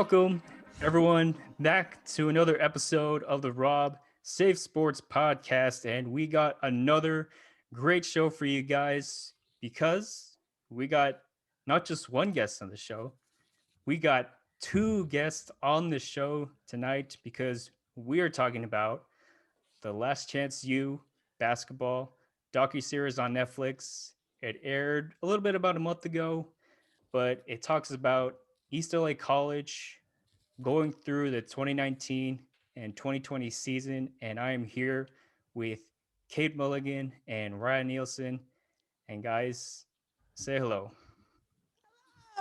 Welcome, everyone, back to another episode of the Rob Safe Sports Podcast. And we got another great show for you guys because we got not just one guest on the show, we got two guests on the show tonight because we are talking about The Last Chance U basketball docuseries on Netflix. It aired a little bit about a month ago, but it talks about East LA College going through the 2019 and 2020 season. And I am here with Kate Mulligan and Ryan Nilsen. And guys, say hello.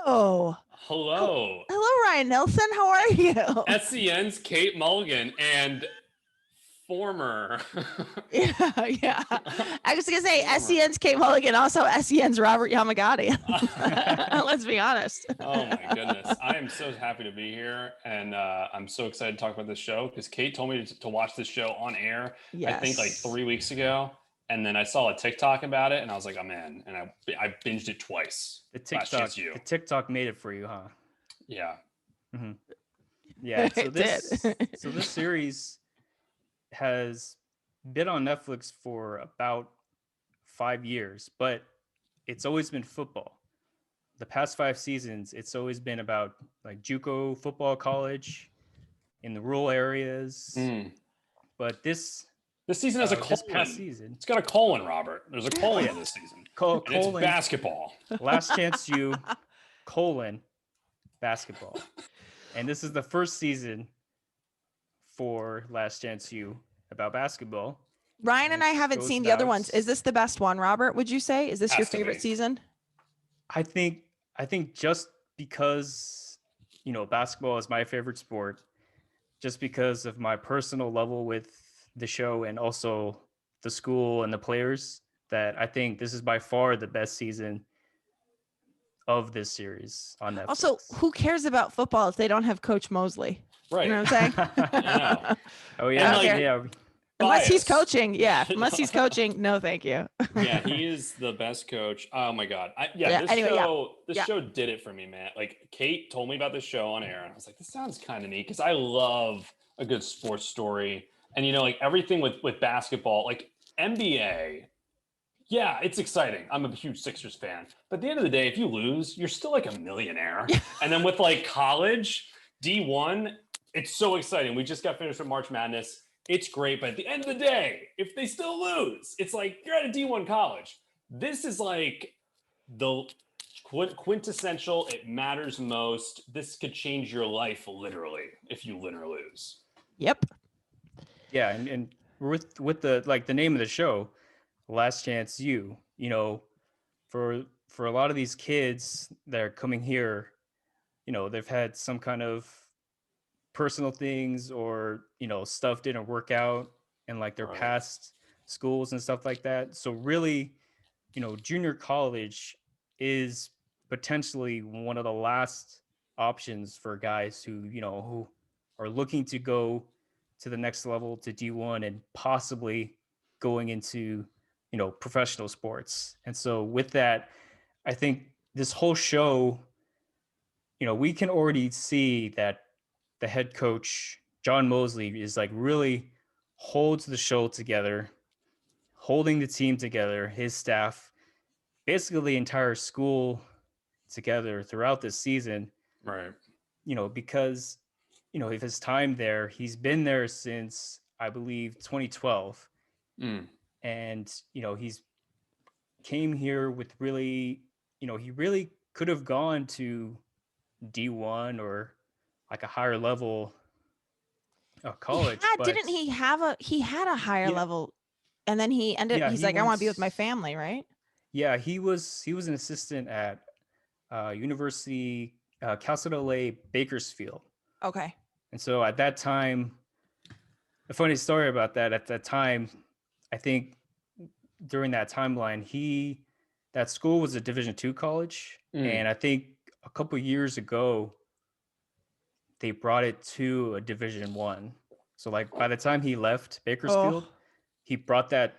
Oh, Hello. hello, Ryan Nilsen. How are you? SCN's Kate Mulligan and former. yeah. I was gonna say SCN's Kate Mulligan, also SCN's Robert Yamagati. Let's be honest. Oh my goodness. I am so happy to be here. And I'm so excited to talk about this show because Kate told me to watch this show on air, Yes. I think like 3 weeks ago. And then I saw a TikTok about it and I was like, I'm in. And I binged it twice. The TikTok made it for you, huh? Yeah. Mm-hmm. Yeah. So It this series has been on Netflix for about 5 years, but it's always been football. The past 5 seasons, it's always been about like JUCO football college in the rural areas. But this season has a colon. This past season, it's got a colon, Robert. There's a colon in this season. colon, it's basketball. Last Chance U, basketball. And this is the first season for Last Chance U about basketball. Ryan and I haven't seen the other ones. Is this the best one, Robert? Would you say? Is this your favorite season? I think just because, basketball is my favorite sport, just because of my personal level with the show and also the school and the players, that I think this is by far the best season of this series on Netflix. Also, who cares about football if they don't have Coach Mosley? Right. You know what I'm saying? I know. Oh yeah. And, Yeah. Unless he's coaching. Yeah. Unless he's coaching. No, thank you. Yeah, he is the best coach. Oh my God. This show did it for me, man. Like Kate told me about this show on air and I was like, this sounds kind of neat because I love a good sports story. And like everything with basketball, like NBA, yeah, it's exciting. I'm a huge Sixers fan. But at the end of the day, if you lose, you're still like a millionaire. And then with like college, D1, it's so exciting. We just got finished with March Madness. It's great. But at the end of the day, if they still lose, it's like you're at a D1 college. This is like the quintessential, it matters most. This could change your life literally if you win or lose. Yep. Yeah, and with the name of the show, Last Chance U, for a lot of these kids that are coming here, they've had some kind of personal things or, stuff didn't work out in like their past schools and stuff like that. So really, junior college is potentially one of the last options for guys who are looking to go to the next level, to D1 and possibly going into, professional sports. And so with that, I think this whole show, we can already see that the head coach, John Mosley, is like really holds the show together, holding the team together, his staff, basically the entire school together throughout this season. Right. Because, of his time there, he's been there since, I believe, 2012. And, he's came here with really, he really could have gone to D1 or like a higher level college. He had a higher level and then he ended up, he's like, I want to be with my family, right? Yeah, he was an assistant at University Cal State LA Bakersfield. Okay. And so at that time, a funny story about that, at that time, I think during that timeline, that school was a Division II college. And I think a couple of years ago, they brought it to a Division I. So like by the time he left Bakersfield, he brought that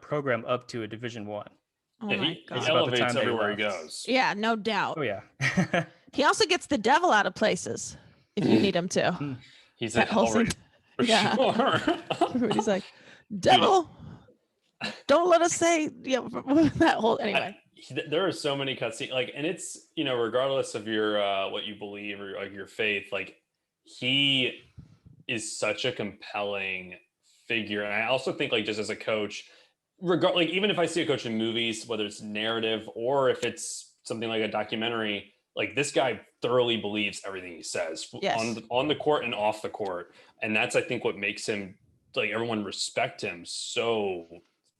program up to a Division I. Oh yeah, my God. he elevates everywhere he goes. Yeah, no doubt. Oh yeah. He also gets the devil out of places. if you need him to. He's Matt a hell Olsen. for Yeah. sure. He's like, devil, don't let us say that whole anyway. There are so many cutscenes, like, and it's, you know, regardless of your what you believe or like your faith, like he is such a compelling figure. And I also think, like, just as a coach, like even if I see a coach in movies, whether it's narrative or if it's something like a documentary, like this guy thoroughly believes everything he says on the court and off the court. And that's, I think, what makes him, like, everyone respect him so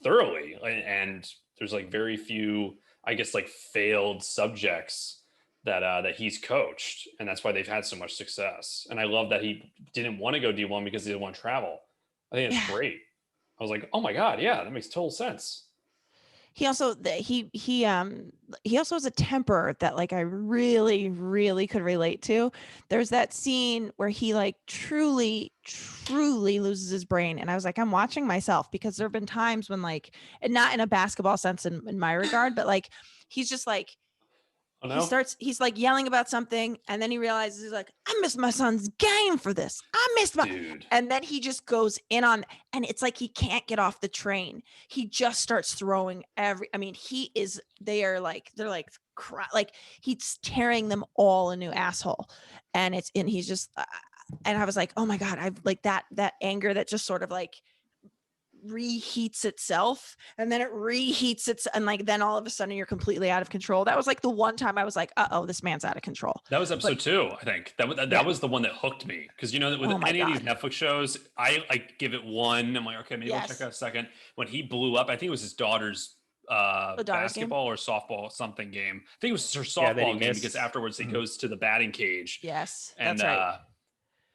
thoroughly. And there's like very few, I guess, like failed subjects that he's coached, and that's why they've had so much success. And I love that he didn't want to go D1 because he didn't want to travel. I think it's great. I was like, oh my God, yeah, that makes total sense. He also he also has a temper that, like, I really, really could relate to. There's that scene where he, like, truly loses his brain, and I was like, I'm watching myself, because there have been times when, like, and not in a basketball sense in my regard, but like he's just like, he's like yelling about something, and then he realizes, he's like, I missed my son's game for this. I missed my dude. And then he just goes in on, and it's like he can't get off the train. He just starts throwing they're like he's tearing them all a new asshole. And he's just and I was like, oh my God, I've like that anger that just sort of like reheats itself, and then it reheats it, and like then all of a sudden you're completely out of control. That was like the one time I was like, uh-oh, this man's out of control. That was episode 2, I think. That was the one that hooked me, because, you know, with any of these Netflix shows, I give it 1. I'm like, okay, maybe I'll check out a second. When he blew up, I think it was his daughter's basketball game? Or softball something game. I think it was her softball game, because afterwards he goes to the batting cage. Yes, and that's right.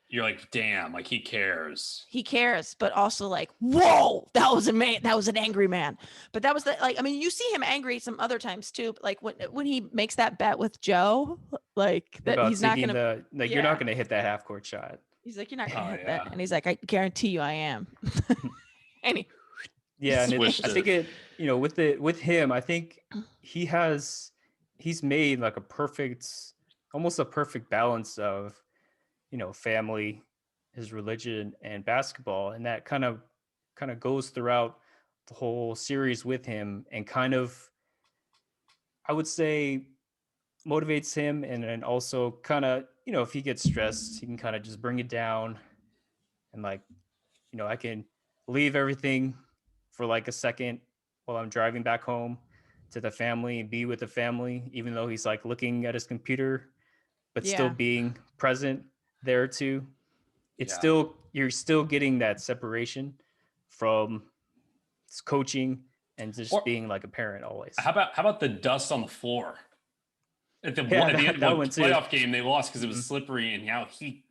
You're like, damn, like he cares, but also like, whoa, that was an angry man. But that was you see him angry some other times too, but like when he makes that bet with Joe, like that he's not gonna you're not gonna hit that half court shot. He's like, you're not gonna hit that, and he's like, I guarantee you I am. And and I think it, you know, with him, I think he's made like almost a perfect balance of, you know, family, his religion, and basketball, and that kind of goes throughout the whole series with him, and kind of, I would say, motivates him, and also kind of, you know, if he gets stressed, he can kind of just bring it down, and like, you know, I can leave everything for like a second while I'm driving back home to the family and be with the family, even though he's like looking at his computer, but still being present there too. It's still, you're still getting that separation from coaching and just being like a parent always. How about the dust on the floor at the playoff game? They lost because it was slippery, and how he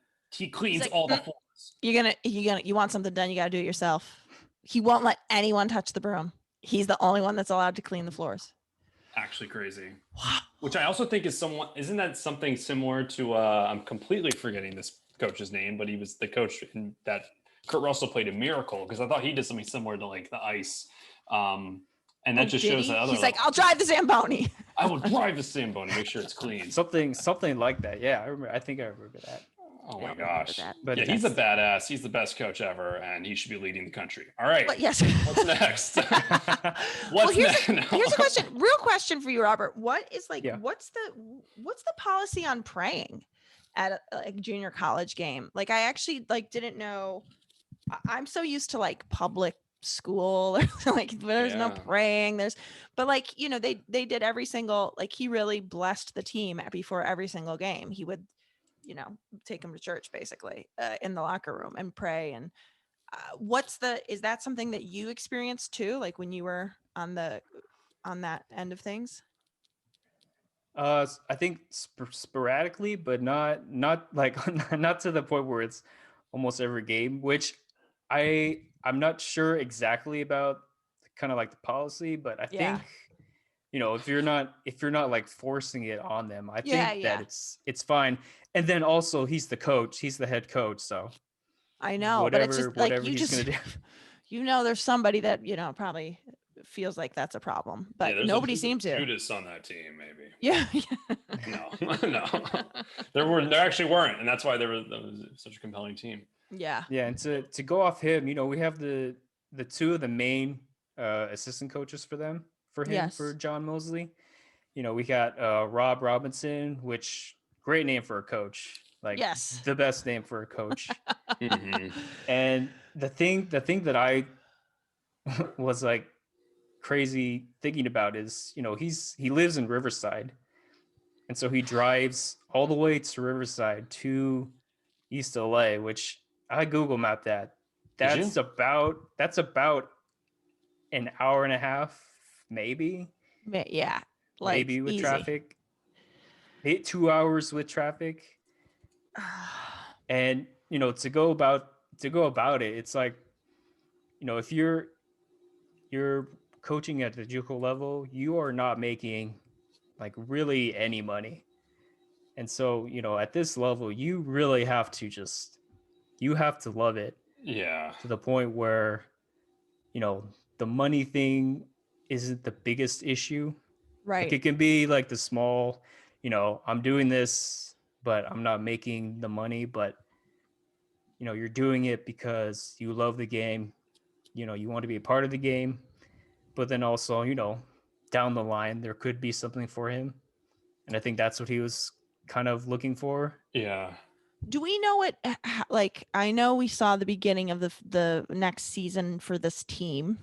cleans like, all the floors. You want something done, you gotta do it yourself. He won't let anyone touch the broom. He's the only one that's allowed to clean the floors. Actually crazy. Wow. Which I also think isn't that something similar to I'm completely forgetting this coach's name, but he was the coach in that Kurt Russell played in Miracle, because I thought he did something similar to like the ice. And that just shows that other. He's like, I'll drive the Zamboni. I will drive the Zamboni, make sure it's clean. Something like that. Yeah, I think I remember that. Oh my gosh. But he's a badass. He's the best coach ever, and he should be leading the country. All right. But yes. What's next? Here's a question. Real question for you, Robert. What is what's the policy on praying at a junior college game? Like, I actually didn't know. I'm so used to like public school, like there's no praying, but like, you know, they did every single, like, he really blessed the team before every single game. He would, you know, take them to church basically in the locker room and pray. And is that something that you experienced too, like when you were on that end of things? I think sporadically, but not like not to the point where it's almost every game, which I'm not sure exactly about kind of like the policy, but I think, you know, if you're not like forcing it on them, I think that it's fine. And then also he's the coach, he's the head coach, so I know, but it's just like, you just gonna do. You know, there's somebody that, you know, probably feels like that's a problem, but nobody seems to. Judas on that team, maybe. Yeah. No. There actually weren't, and that's why that was such a compelling team. Yeah. Yeah, and to go off him, we have the two of the main assistant coaches for him, for John Mosley. We got Rob Robinson, which great name for a coach. Like the best name for a coach. Mm-hmm. And the thing that I was like crazy thinking about is, he lives in Riverside. And so he drives all the way to Riverside to East LA, which I Google mapped that. That's about an hour and a half, maybe. Yeah. Like maybe with easy. traffic. 2 hours with traffic. And to go about it, it's like, if you're coaching at the JUCO level, you are not making like really any money. And so, at this level, you really have to love it. Yeah. To the point where, the money thing isn't the biggest issue. Right. Like it can be like the small, I'm doing this, but I'm not making the money, but you're doing it because you love the game. You want to be a part of the game, but then also, down the line, there could be something for him. And I think that's what he was kind of looking for. Yeah. Do we know what, like, I know we saw the beginning of the next season for this team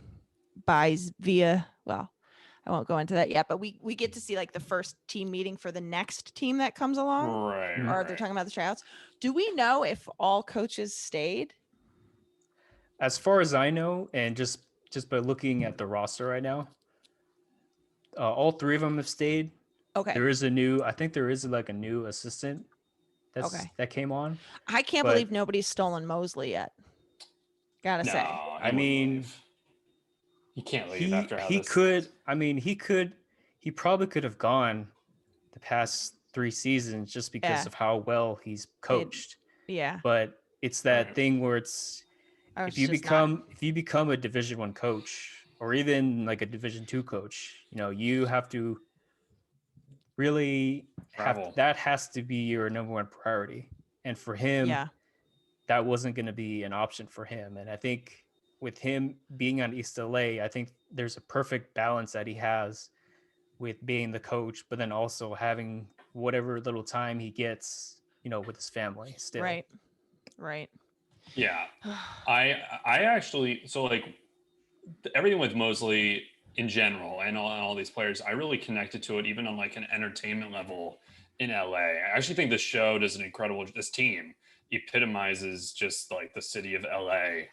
via, well, I won't go into that yet, but we get to see like the first team meeting for the next team that comes along. Right. Or they're talking about the tryouts. Do we know if all coaches stayed? As far as I know, and just by looking at the roster right now, all three of them have stayed. Okay. There is I think there is like a new assistant that came on. I can't believe nobody's stolen Mosley yet. Gotta say. I mean, he can't leave after how he probably could have gone the past 3 seasons just because of how well he's coached. But it's that thing where it's if you become a Division I coach or even like a Division II coach, you have to really that has to be your number one priority. And for him, that wasn't going to be an option for him. And I think with him being on East LA, I think there's a perfect balance that he has with being the coach, but then also having whatever little time he gets, with his family still. Right. Yeah. I actually, so like everything with Mosley in general and all these players, I really connected to it even on like an entertainment level in LA. I actually think this show does this team epitomizes just like the city of LA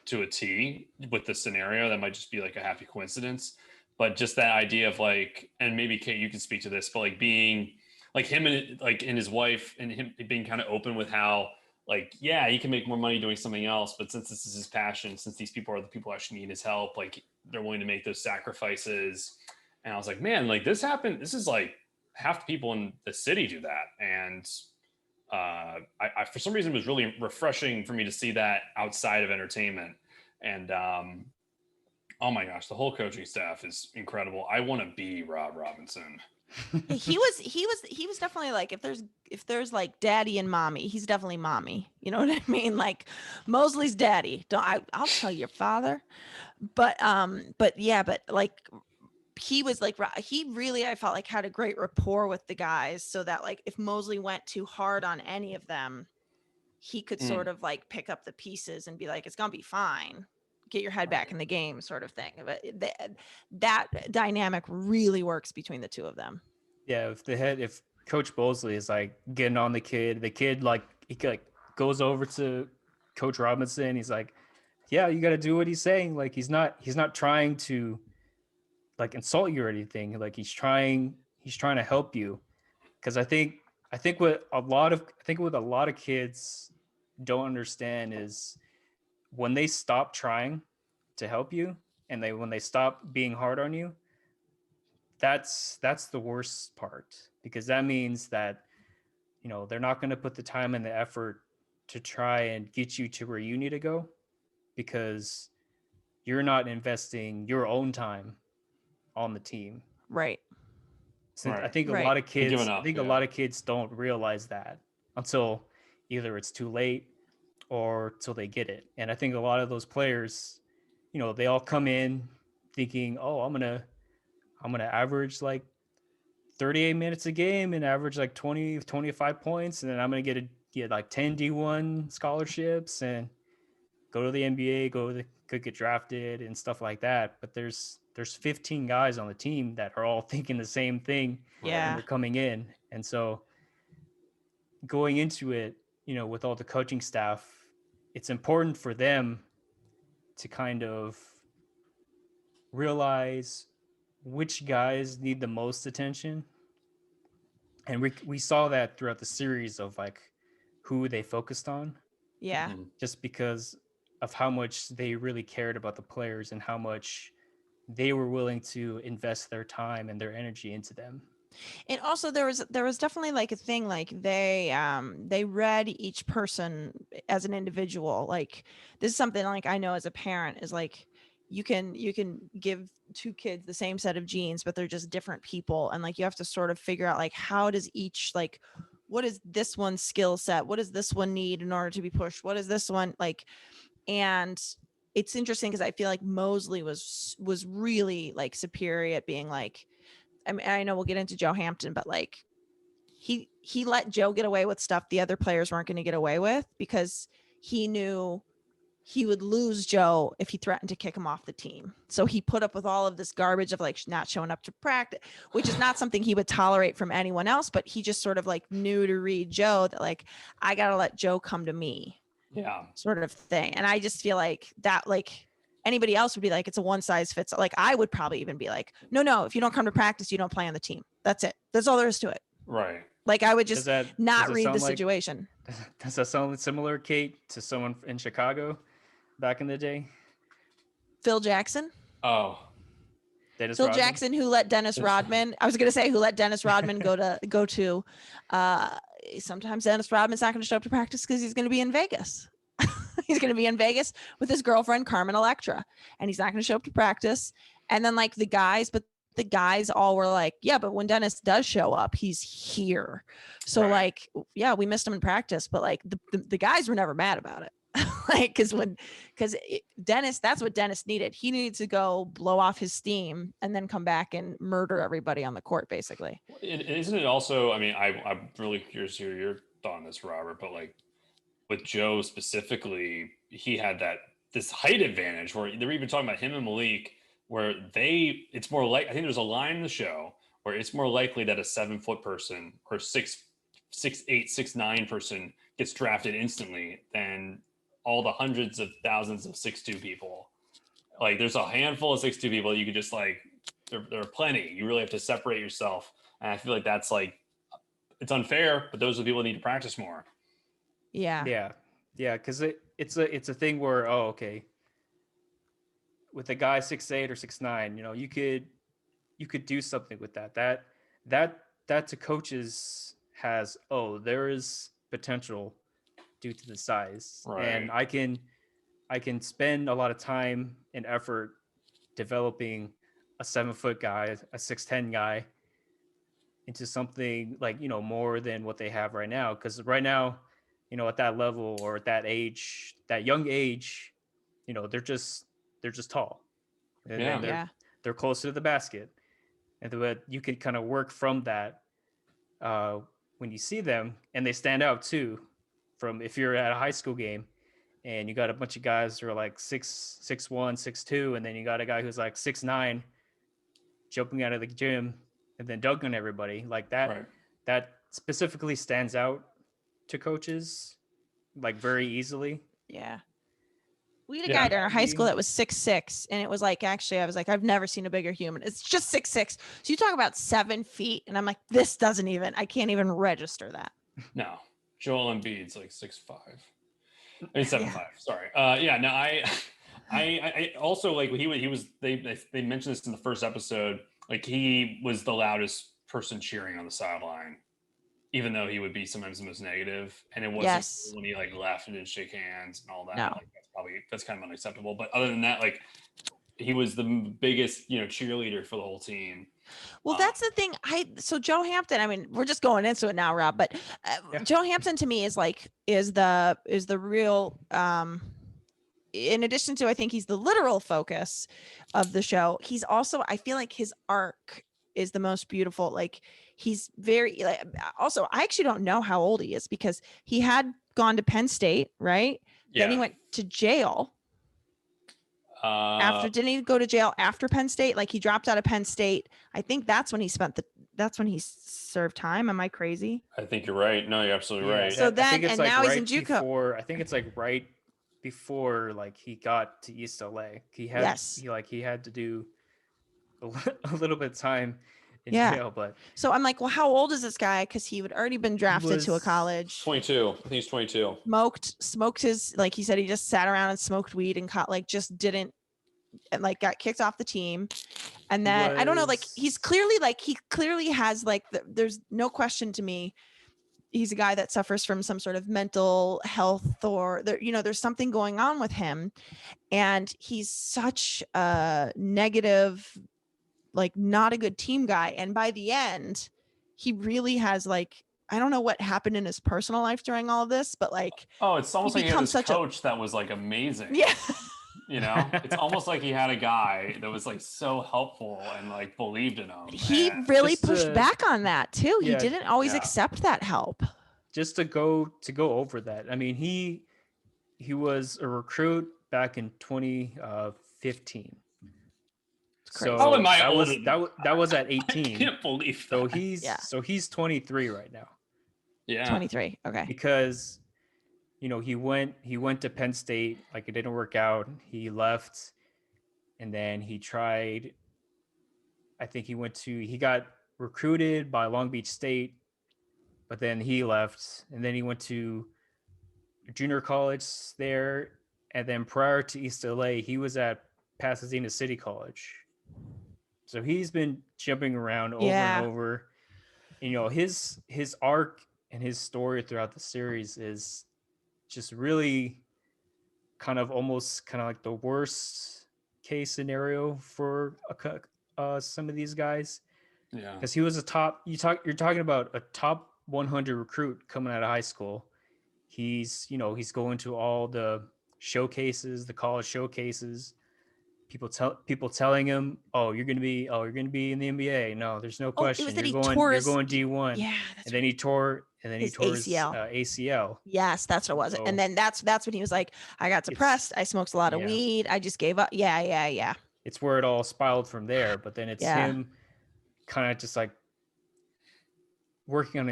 to a T with the scenario. That might just be like a happy coincidence, but just that idea of like, and maybe Kate, you can speak to this, but like being like him and like and his wife and him being kind of open with how like, yeah, he can make more money doing something else, but since this is his passion, since these people are the people who actually need his help, like they're willing to make those sacrifices. And I was like, man, like this happened. This is like half the people in the city do that. And I for some reason, it was really refreshing for me to see that outside of entertainment. And oh my gosh, the whole coaching staff is incredible. I want to be Rob Robinson. he was definitely like, if there's like daddy and mommy, he's definitely mommy. You know what I mean? Like Mosley's daddy. I'll tell your father. But like he was like, he really, I felt like had a great rapport with the guys, so that like if Mosley went too hard on any of them, he could sort of like pick up the pieces and be like, it's gonna be fine. Get your head back in the game, sort of thing. But that dynamic really works between the two of them. Yeah, if Coach Mosley is like getting on the kid like he like goes over to Coach Robinson. He's like, yeah, you got to do what he's saying. Like he's not trying to like insult you or anything. Like he's trying to help you. Because I think what a lot of kids don't understand is when they stop trying to help you and when they stop being hard on you, that's the worst part, because that means that they're not going to put the time and the effort to try and get you to where you need to go, because you're not investing your own time on the team. Right. So I think a lot of kids, up, a lot of kids don't realize that until either it's too late or till they get it. And I think a lot of those players, you know, they all come in thinking, oh, I'm gonna average like 38 minutes a game and average like 20, 25 points, and then I'm gonna get like 10 D1 scholarships and go to the NBA, could get drafted and stuff like that. But there's 15 guys on the team that are all thinking the same thing when they're coming in. And so going into it, you know, with all the coaching staff, it's important for them to kind of realize which guys need the most attention. And we saw that throughout the series of like who they focused on. Yeah. Just because of how much they really cared about the players and how much they were willing to invest their time and their energy into them. And also there was definitely like a thing, like they read each person as an individual. Like this is something like I know as a parent is like you can give two kids the same set of genes, but they're just different people. And like you have to sort of figure out like how does each, like what is this one's skill set? What does this one need in order to be pushed? What is this one like? And it's interesting because I feel like Mosley was really like superior at being like, I mean, I know we'll get into Joe Hampton, but like he let Joe get away with stuff the other players weren't going to get away with because he knew he would lose Joe if he threatened to kick him off the team. So he put up with all of this garbage of like not showing up to practice, which is not something he would tolerate from anyone else, but he just sort of like knew to read Joe that like, I got to let Joe come to me. Yeah. Sort of thing. And I just feel like that, like anybody else would be like, it's a one size fits. Like I would probably even be like, no, if you don't come to practice, you don't play on the team. That's it. That's all there is to it. Right. Like I would just not read the situation. Does that sound similar, Kate, to someone in Chicago back in the day? Phil Jackson. Oh, Phil Jackson, who let Dennis Rodman, I was going to say who let Dennis Rodman go to, sometimes Dennis Rodman's not going to show up to practice because he's going to be in Vegas. He's going to be in Vegas with his girlfriend, Carmen Electra, and he's not going to show up to practice. And then like the guys all were like, yeah, but when Dennis does show up, he's here. So like, yeah, we missed him in practice, but like the guys were never mad about it. Like, because Dennis, that's what Dennis needed. He needed to go blow off his steam and then come back and murder everybody on the court, basically. Isn't it also, I mean, I'm really curious to hear your thought on this, Robert, but like with Joe specifically, he had this height advantage where they were even talking about him and Malik, where it's more like, I think there's a line in the show where it's more likely that a 7-foot person or 6'8", 6'9" person gets drafted instantly than all the hundreds of thousands of 6'2" people. Like there's a handful of 6'2" people you could just like, there are plenty. You really have to separate yourself. And I feel like that's like, it's unfair, but those are the people that need to practice more. Yeah. Cause it's a thing where, oh, okay, with a guy 6'8" or 6'9", you know, you could do something with that to coaches has, oh, there is potential due to the size. Right. And I can spend a lot of time and effort developing a 7-foot guy, a 6'10" guy into something like, you know, more than what they have right now. Because right now, you know, at that level or at that age, that young age, you know, they're just tall. And they're closer to the basket. And you can kind of work from that when you see them, and they stand out too. From if you're at a high school game and you got a bunch of guys who are like 6'1", 6'2", and then you got a guy who's like 6'9", jumping out of the gym and then dunking everybody like that. That specifically stands out to coaches like very easily. Yeah. We had a guy in our high school that was 6'6", and it was like, actually, I was like, I've never seen a bigger human. It's just 6'6". So you talk about 7 feet, and I'm like, I can't even register that. No, Joel Embiid's like 6'5". I mean 7'5". Sorry. No, I also like he was. They mentioned this in the first episode. Like he was the loudest person cheering on the sideline, even though he would be sometimes the most negative. And it wasn't when he like left and didn't shake hands and all that. No. Like, that's that's kind of unacceptable. But other than that, like he was the biggest, cheerleader for the whole team. Well, that's the thing. So Joe Hampton, I mean, we're just going into it now, Rob, but Joe Hampton to me is the real, in addition to, I think he's the literal focus of the show. He's also, I feel like his arc is the most beautiful. Like he's very, also, I actually don't know how old he is because he had gone to Penn State, right? Yeah. Then he went to jail. Didn't he go to jail after Penn State? Like he dropped out of Penn State. I think that's when he served time. Am I crazy? I think you're right. No, you're absolutely right. So then, and now he's in JUCO. I think it's like right before like he got to East LA. He had to do a little bit of time in jail, but so I'm like, well, how old is this guy? Because he had already been drafted to a college. 22. I think he's 22. Smoked his, like he said, he just sat around and smoked weed and just didn't, and like got kicked off the team. And then I don't know, like he clearly has like there's no question to me. He's a guy that suffers from some sort of mental health or there's something going on with him. And he's such a negative, like not a good team guy. And by the end, he really has like, I don't know what happened in his personal life during all of this, but like, it's almost like he had this coach that was like amazing. Yeah. It's almost like he had a guy that was like so helpful and like believed in him. He really pushed back on that too. He didn't always accept that help. Just to go over that. I mean, he was a recruit back in 2015. So that was at 18. I can't believe that. So he's 23 right now. Yeah. 23. Okay. Because he went to Penn State, like it didn't work out. He left and then he tried, I think he got recruited by Long Beach State, but then he left and then he went to junior college there. And then prior to East LA, he was at Pasadena City College. So he's been jumping around over and over. His arc and his story throughout the series is just really kind of like the worst case scenario for some of these guys. Yeah. Because he was you're talking about a top 100 recruit coming out of high school. He's going to all the showcases, the college showcases. People telling him, you're going to be in the NBA. No, there's no question. You're going D1. Yeah. And then he tore his ACL. ACL. Yes, that's what it was. So, and then that's when he was like, I got depressed. I smoked a lot of weed. I just gave up. Yeah. It's where it all spiraled from there. But then it's him kind of just like working on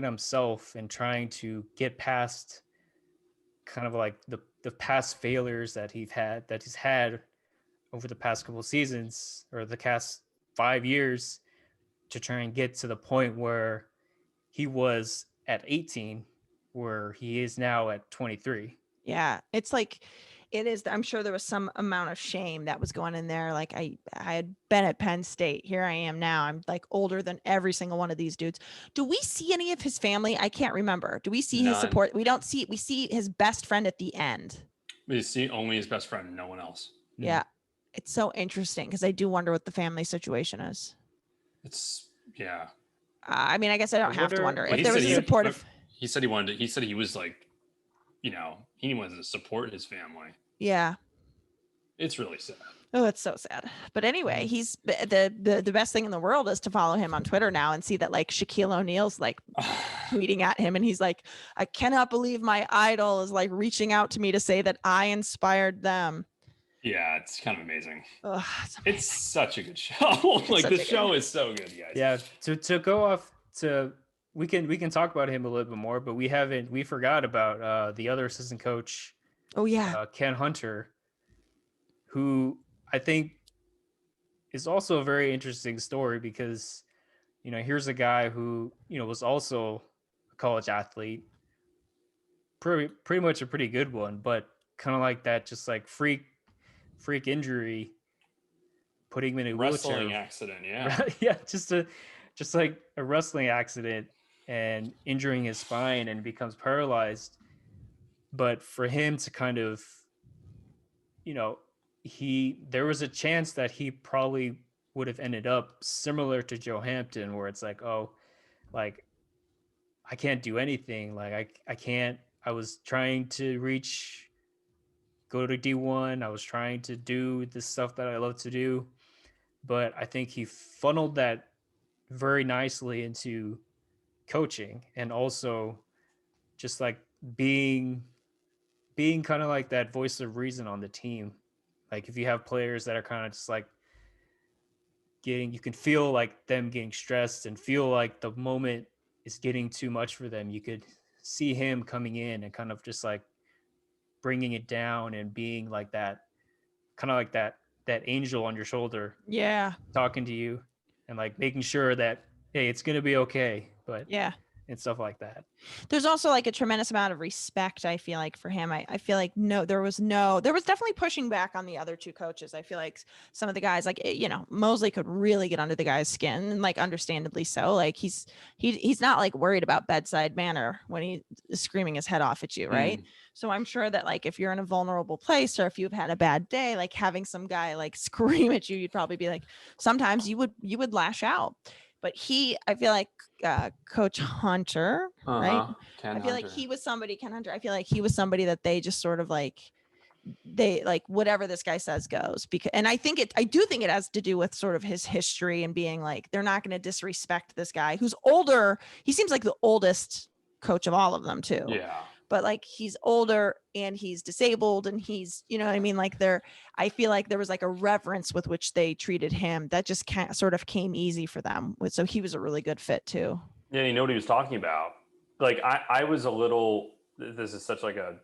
himself and trying to get past kind of like the past failures that he's had over the past couple of seasons or the past 5 years to try and get to the point where he was at 18, where he is now at 23. Yeah. It's like, it is. I'm sure there was some amount of shame that was going in there. Like I had been at Penn State. Here I am now. I'm like older than every single one of these dudes. Do we see any of his family? I can't remember. Do we see his support? We see his best friend at the end. We see only his best friend, no one else. Yeah. It's so interesting because I do wonder what the family situation is. I mean, I guess I don't have to wonder if there was a supportive. He said he was like, he wanted to support his family. Yeah. It's really sad. Oh, it's so sad. But anyway, he's the best thing in the world is to follow him on Twitter now and see that like Shaquille O'Neal's like tweeting at him. And he's like, I cannot believe my idol is like reaching out to me to say that I inspired them. Yeah, it's kind of amazing. It's such a good show. Like the show is so good, guys. Yeah. To go off to, we can talk about him a little bit more, but we forgot about the other assistant coach. Oh yeah. Ken Hunter, who I think is also a very interesting story because, here's a guy who, was also a college athlete, pretty much a pretty good one, but kind of like that, just like freak injury, putting him in a wrestling wheelchair. Accident. Yeah. Yeah. Just like a wrestling accident and injuring his spine and becomes paralyzed. But for him to kind of there was a chance that he probably would have ended up similar to Joe Hampton, where it's like, oh, like I can't do anything. Like I can't. I was trying to go to D1. I was trying to do the stuff that I love to do, but I think he funneled that very nicely into coaching, and also just like being kind of like that voice of reason on the team. Like if you have players that are kind of just like you can feel like them getting stressed and feel like the moment is getting too much for them, you could see him coming in and kind of just like bringing it down and being like that, kind of like that angel on your shoulder, talking to you and like making sure that, hey, it's gonna be okay. But and stuff like that. There's also like a tremendous amount of respect, I feel like, for him. I feel like there was definitely pushing back on the other two coaches. I feel like some of the guys, like, Mosley could really get under the guy's skin, and like understandably so. Like he's not like worried about bedside manner when he is screaming his head off at you, right? So I'm sure that like if you're in a vulnerable place or if you've had a bad day, like having some guy like scream at you, you'd probably be like, sometimes you would lash out. But I feel like Coach Hunter, right? Ken I feel Hunter. like he was somebody, Ken Hunter. I feel like he was somebody that they just sort of like, they like whatever this guy says goes. Because, and I do think it has to do with sort of his history and being like, they're not going to disrespect this guy who's older. He seems like the oldest coach of all of them too. Yeah. But like he's older and he's disabled and he's, you know what I mean? Like I feel like there was like a reverence with which they treated him that just sort of came easy for them. So he was a really good fit too. Yeah, you know what he was talking about? Like I was a little, this is such like a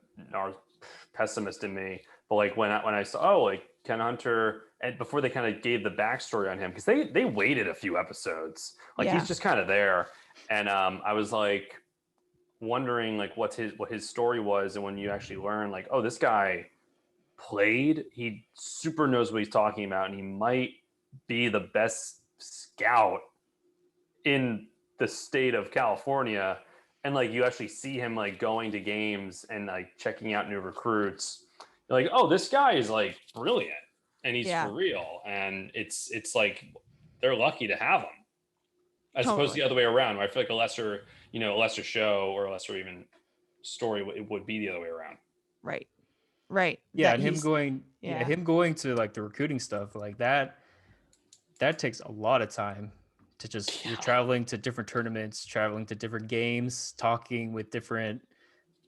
pessimist in me, but like when I saw, like Ken Hunter, and before they kind of gave the backstory on him, because they waited a few episodes. Like he's just kind of there. And I was like, wondering like what his story was, and when you actually learn like, oh, this guy played, he super knows what he's talking about, and he might be the best scout in the state of California, and like you actually see him like going to games and like checking out new recruits. You're like, oh, this guy is like brilliant and he's for real, and it's like they're lucky to have him, as opposed to the other way around, where I feel like a lesser show or a lesser even story, it would be the other way around. Right. Yeah, and him going to like the recruiting stuff like that takes a lot of time to just, you're traveling to different tournaments, traveling to different games, talking with different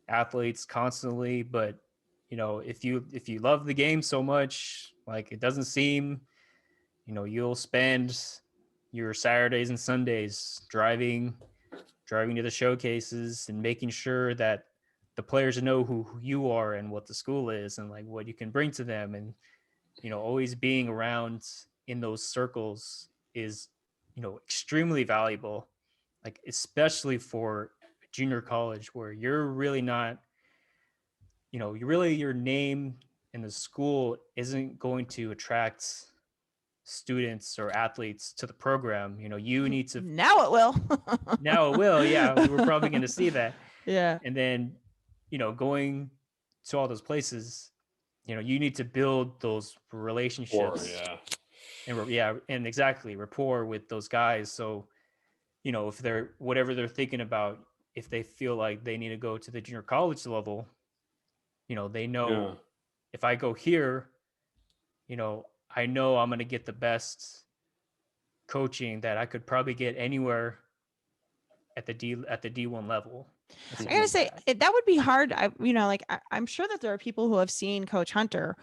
athletes constantly. But if you love the game so much, like it doesn't seem, you'll spend your Saturdays and Sundays driving to the showcases and making sure that the players know who you are and what the school is and like what you can bring to them. And always being around in those circles is extremely valuable, like especially for junior college, where you're really not, your name in the school isn't going to attract students or athletes to the program. You need to, now it will. Yeah, we're probably going to see that. Yeah. And then going to all those places, you need to build those relationships, and exactly rapport with those guys. So if they're, whatever they're thinking about, if they feel like they need to go to the junior college level, they know if I go here, I know I'm going to get the best coaching that I could probably get anywhere at the D1 level. I gotta say that would be hard. I'm sure that there are people who have seen Coach Hunter,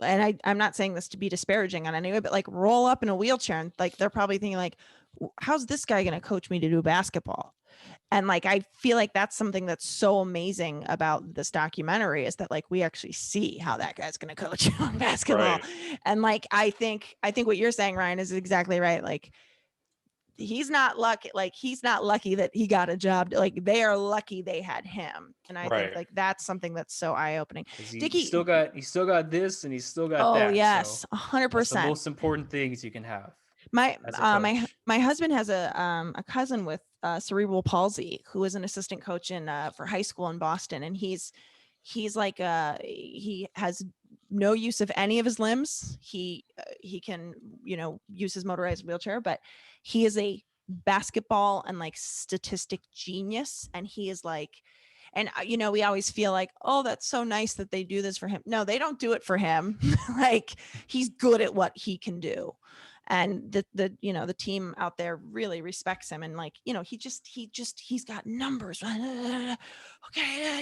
and I'm not saying this to be disparaging on any way, but like roll up in a wheelchair and like they're probably thinking like, how's this guy going to coach me to do basketball? And like I feel like that's something that's so amazing about this documentary, is that like we actually see how that guy's going to coach you on basketball. Right. And like I think what you're saying, Ryan, is exactly right. Like he's not lucky. Like he's not lucky that he got a job. Like they are lucky they had him. And I think like that's something that's so eye-opening. Dickie still got this, and he's still got that. Oh yes, 100%. That's the most important things you can have. My husband has a cousin with cerebral palsy who is an assistant coach in for high school in Boston, and he's like he has no use of any of his limbs. He can, use his motorized wheelchair, but he is a basketball and like statistic genius. And he is like, and we always feel like, oh, that's so nice that they do this for him. No, they don't do it for him. Like, he's good at what he can do. And the team out there really respects him. And like, he's got numbers. Okay.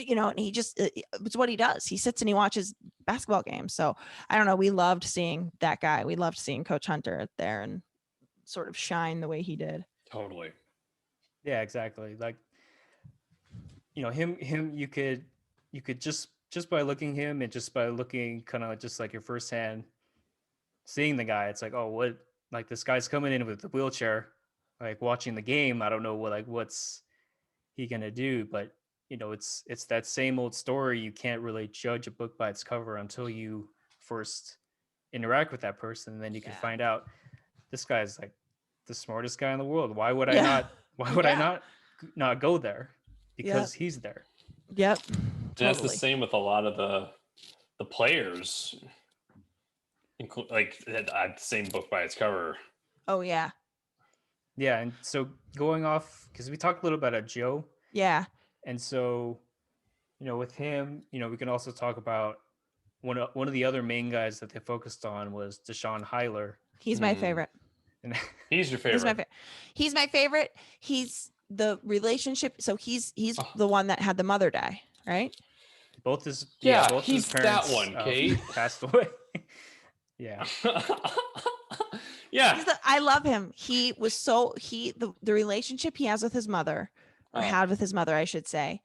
And he just, it's what he does. He sits and he watches basketball games. So I don't know. We loved seeing that guy. We loved seeing Coach Hunter there and sort of shine the way he did. Totally. Yeah, exactly. Like, him, you could just by looking him and just by looking kind of just like your firsthand seeing the guy, it's like, oh, what, like this guy's coming in with the wheelchair, like watching the game. I don't know what's he gonna do, but it's that same old story. You can't really judge a book by its cover until you first interact with that person, and then you can find out this guy's like the smartest guy in the world. Why would I not go there? Because he's there. Yep. Totally. That's the same with a lot of the players, like the same book by its cover. Oh yeah. Yeah, and so going off, because we talked a little bit about Joe. Yeah. And so, with him, we can also talk about one of the other main guys that they focused on was Deshaun Heiler. He's my favorite. And he's your favorite. He's my favorite. He's the relationship. So he's the one that had the mother die, right? Both his both his parents, that one, Kate, passed away. Yeah. Yeah. I love him. He was the relationship he has with his mother, or had with his mother, I should say,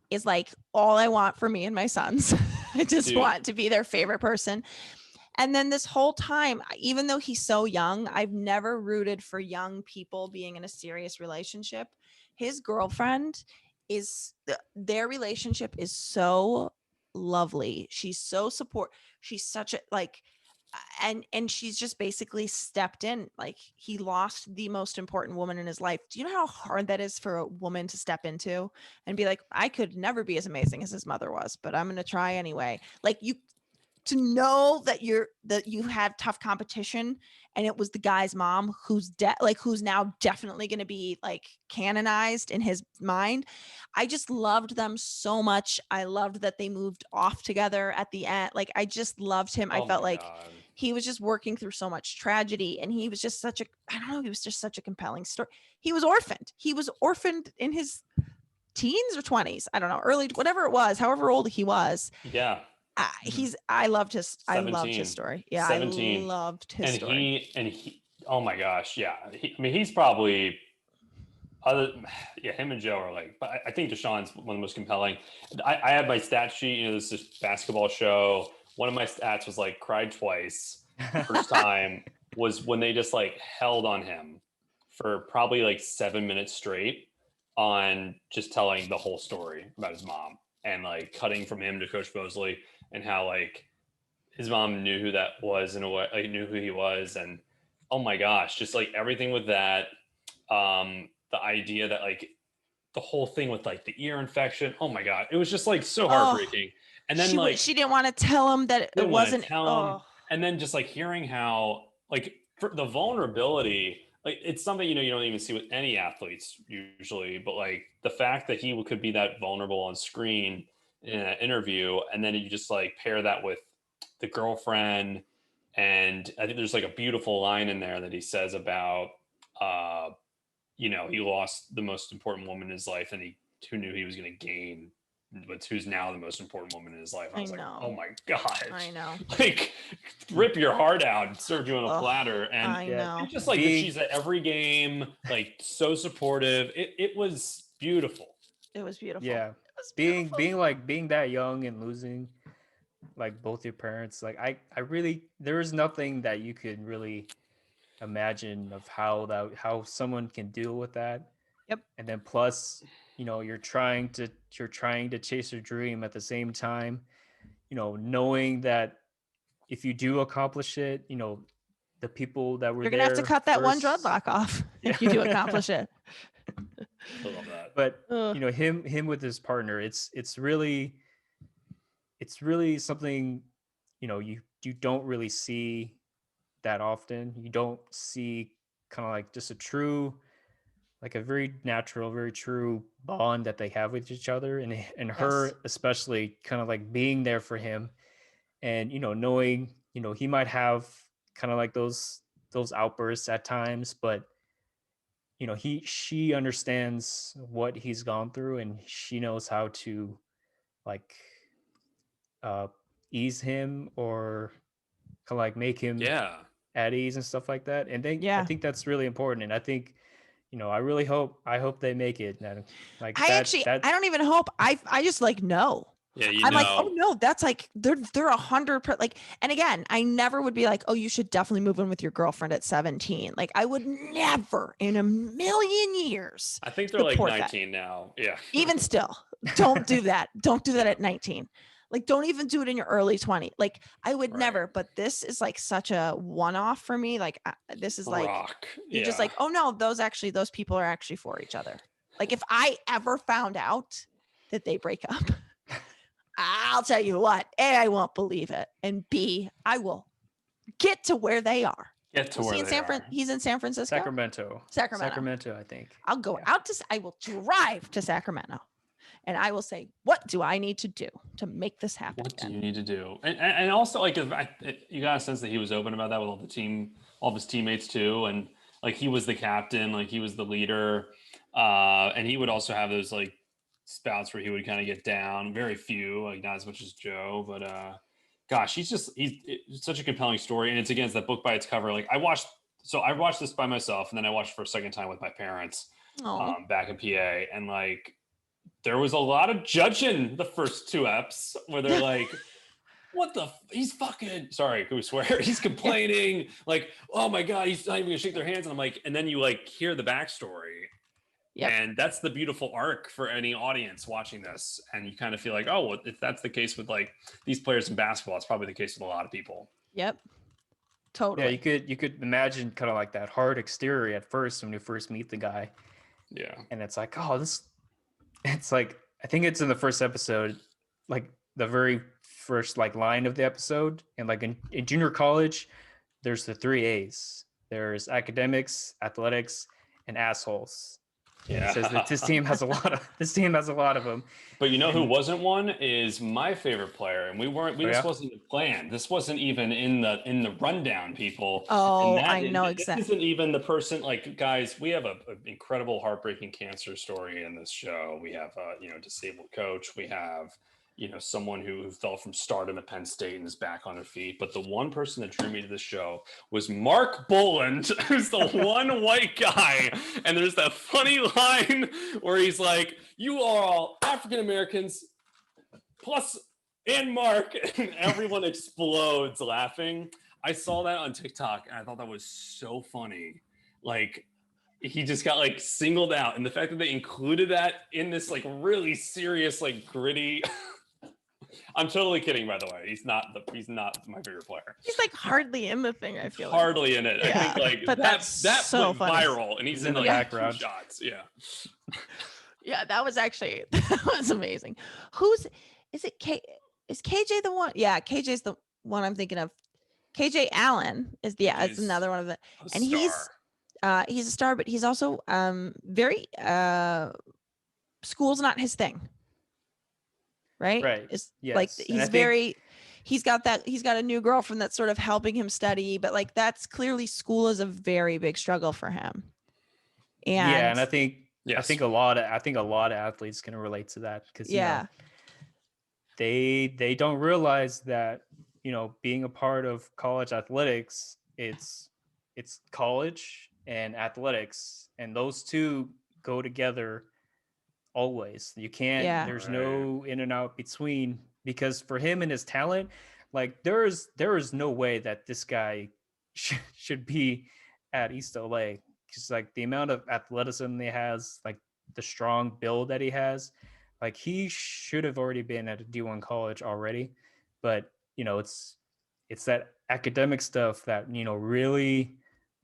is like all I want for me and my sons. I just want to be their favorite person. And then this whole time, even though he's so young, I've never rooted for young people being in a serious relationship. His girlfriend their relationship is so lovely. She's so she's such a like, and she's just basically stepped in. Like, he lost the most important woman in his life. Do you know how hard that is for a woman to step into and be like, I could never be as amazing as his mother was, but I'm going to try anyway. Like, to know that you had tough competition, and it was the guy's mom who's now definitely going to be like canonized in his mind. I just loved them so much. I loved that they moved off together at the end. Like, I just loved him. I felt like he was just working through so much tragedy, and he was just he was just such a compelling story. He was orphaned in his teens or 20s. I don't know, early, whatever it was, however old he was. Yeah. I loved his story. Yeah. 17. I loved his story. And he, oh my gosh. Yeah. He's probably him and Joe are like, but I think Deshaun's one of the most compelling. I have my stat sheet, this is a basketball show. One of my stats was like cried twice. First time was when they just like held on him for probably like 7 minutes straight on just telling the whole story about his mom, and like cutting from him to Coach Mosley, and how like his mom knew who that was in a way, like knew who he was. And oh my gosh, just like everything with that, the idea that like the whole thing with like the ear infection. Oh my God. It was just like so heartbreaking. And then she didn't want to tell him that it wasn't. And then just like hearing how like for the vulnerability, like it's something, you don't even see with any athletes usually, but like the fact that he could be that vulnerable on screen in an interview, and then you just like pair that with the girlfriend. And I think there's like a beautiful line in there that he says about, he lost the most important woman in his life, and who knew he was going to gain, but who's now the most important woman in his life. I was like, oh my gosh. I know. Like, rip your heart out, serve you on a platter. And I know. And just like she's at every game, like so supportive. It was beautiful. It was beautiful. Yeah. Being that young and losing like both your parents, like I really, there is nothing that you could really imagine of how someone can deal with that. Yep. And then plus, you're trying to chase your dream at the same time, knowing that if you do accomplish it, the people that were you're gonna have to cut that one dreadlock off if you do accomplish it. I love that. But him with his partner, it's really something you don't really see that often. You don't see kind of like just a true, like a very natural, very true bond that they have with each other, and her especially kind of like being there for him, and knowing he might have kind of like those outbursts at times, but she understands what he's gone through, and she knows how to like uh ease him, or kind of like make him at ease and stuff like that. And I think that's really important. And I think I hope they make it. And like I don't even hope. I just like no. Yeah, I'm like, oh no, that's like they're 100%. Like, and again, I never would be like, oh, you should definitely move in with your girlfriend at 17. Like, I would never in a million years. I think they're like 19 now. Yeah. Even still, don't do that. Don't do that at 19. Like, don't even do it in your early 20s. Like, I would never. But this is like such a one-off for me. Like, this is like you're just like, oh no, those people are actually for each other. Like, if I ever found out that they break up, I'll tell you what, A, I won't believe it. And B, I will get to where they are. Get to where they are. He's in San Francisco? Sacramento, I think. I'll go I will drive to Sacramento, and I will say, what do I need to do to make this happen? What do you need to do? And also, like, you got a sense that he was open about that with all of his teammates too. And like, he was the captain, like he was the leader. And he would also have those like spouts where he would kind of get down. Very few, like not as much as Joe, but gosh, he's such a compelling story. And it's against that book by its cover. Like I watched this by myself, and then I watched it for a second time with my parents back in PA, and like there was a lot of judging the first 2 eps where they're like, what the he's fucking sorry, can we swear? He's complaining, like, oh my God, he's not even gonna shake their hands. And I'm like, and then you like hear the backstory. Yep. And that's the beautiful arc for any audience watching this. And you kind of feel like, oh, well, if that's the case with like these players in basketball, it's probably the case with a lot of people. Yep. Totally. Yeah, you could imagine kind of like that hard exterior at first when you first meet the guy. Yeah. And it's like, oh, it's like, I think it's in the first episode, like the very first like line of the episode. And like in junior college, there's the 3 A's. There's academics, athletics, and assholes. Yeah, says that this team has a lot of them. But you know who wasn't one is my favorite player, and this wasn't even planned. This wasn't even in the rundown, people. Oh, I know exactly. This isn't even the person. Like, guys, we have an incredible heartbreaking cancer story in this show. We have a disabled coach. We have someone who fell from stardom at Penn State and is back on her feet. But the one person that drew me to this show was Mark Boland, who's the one white guy. And there's that funny line where he's like, you are all African Americans plus and Mark, and everyone explodes laughing. I saw that on TikTok and I thought that was so funny. Like, he just got like singled out, and the fact that they included that in this like really serious, like gritty I'm totally kidding, by the way. He's not my favorite player. He's like hardly in the thing, I feel hardly in it. Yeah. I think like but that so went funny. viral, and he's in the background shots. Yeah. Yeah, that was amazing. Is KJ the one? Yeah, KJ's the one I'm thinking of. KJ Allen is another one of the, and he's a star, but he's also very school's not his thing. Right. It's yes. Like he's got a new girlfriend that's sort of helping him study, but like that's clearly school is a very big struggle for him. And I think a lot of athletes can relate to that, because they don't realize that being a part of college athletics, it's college and athletics, and those two go together always. You can't there's no in and out between, because for him and his talent, like there is no way that this guy should be at East LA, because like the amount of athleticism he has, like the strong build that he has, like he should have already been at a D1 college already. But it's that academic stuff that really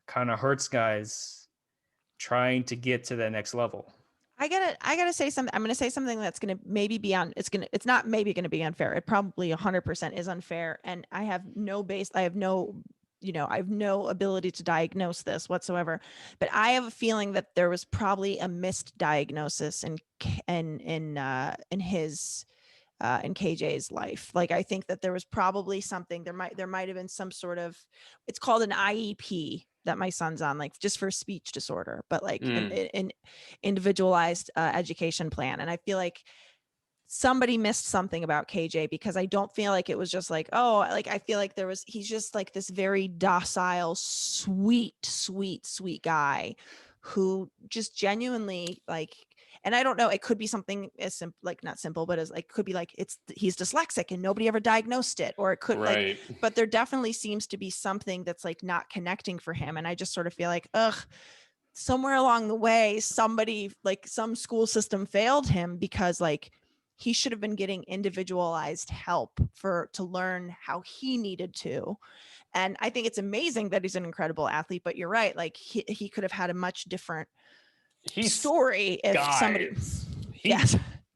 kind of hurts guys trying to get to the next level. I gotta say something. I'm gonna say something that's gonna maybe be on. It's not maybe gonna be unfair. It probably 100% is unfair. And I have no base. I have no, I have no ability to diagnose this whatsoever. But I have a feeling that there was probably a missed diagnosis in his in KJ's life. Like, I think that there was probably something. There might have been some sort of. It's called an IEP that my son's on, like just for speech disorder, but like an individualized education plan. And I feel like somebody missed something about KJ, because I don't feel like it was just like, oh, like I feel like he's just like this very docile, sweet guy who just genuinely like, and I don't know, it could be something as simple, like not simple, but as like, could be like, he's dyslexic and nobody ever diagnosed it, or it could like, but there definitely seems to be something that's like not connecting for him. And I just sort of feel like, somewhere along the way, somebody, like some school system failed him, because like he should have been getting individualized help to learn how he needed to. And I think it's amazing that he's an incredible athlete, but you're right. Like he could have had a much different story if somebody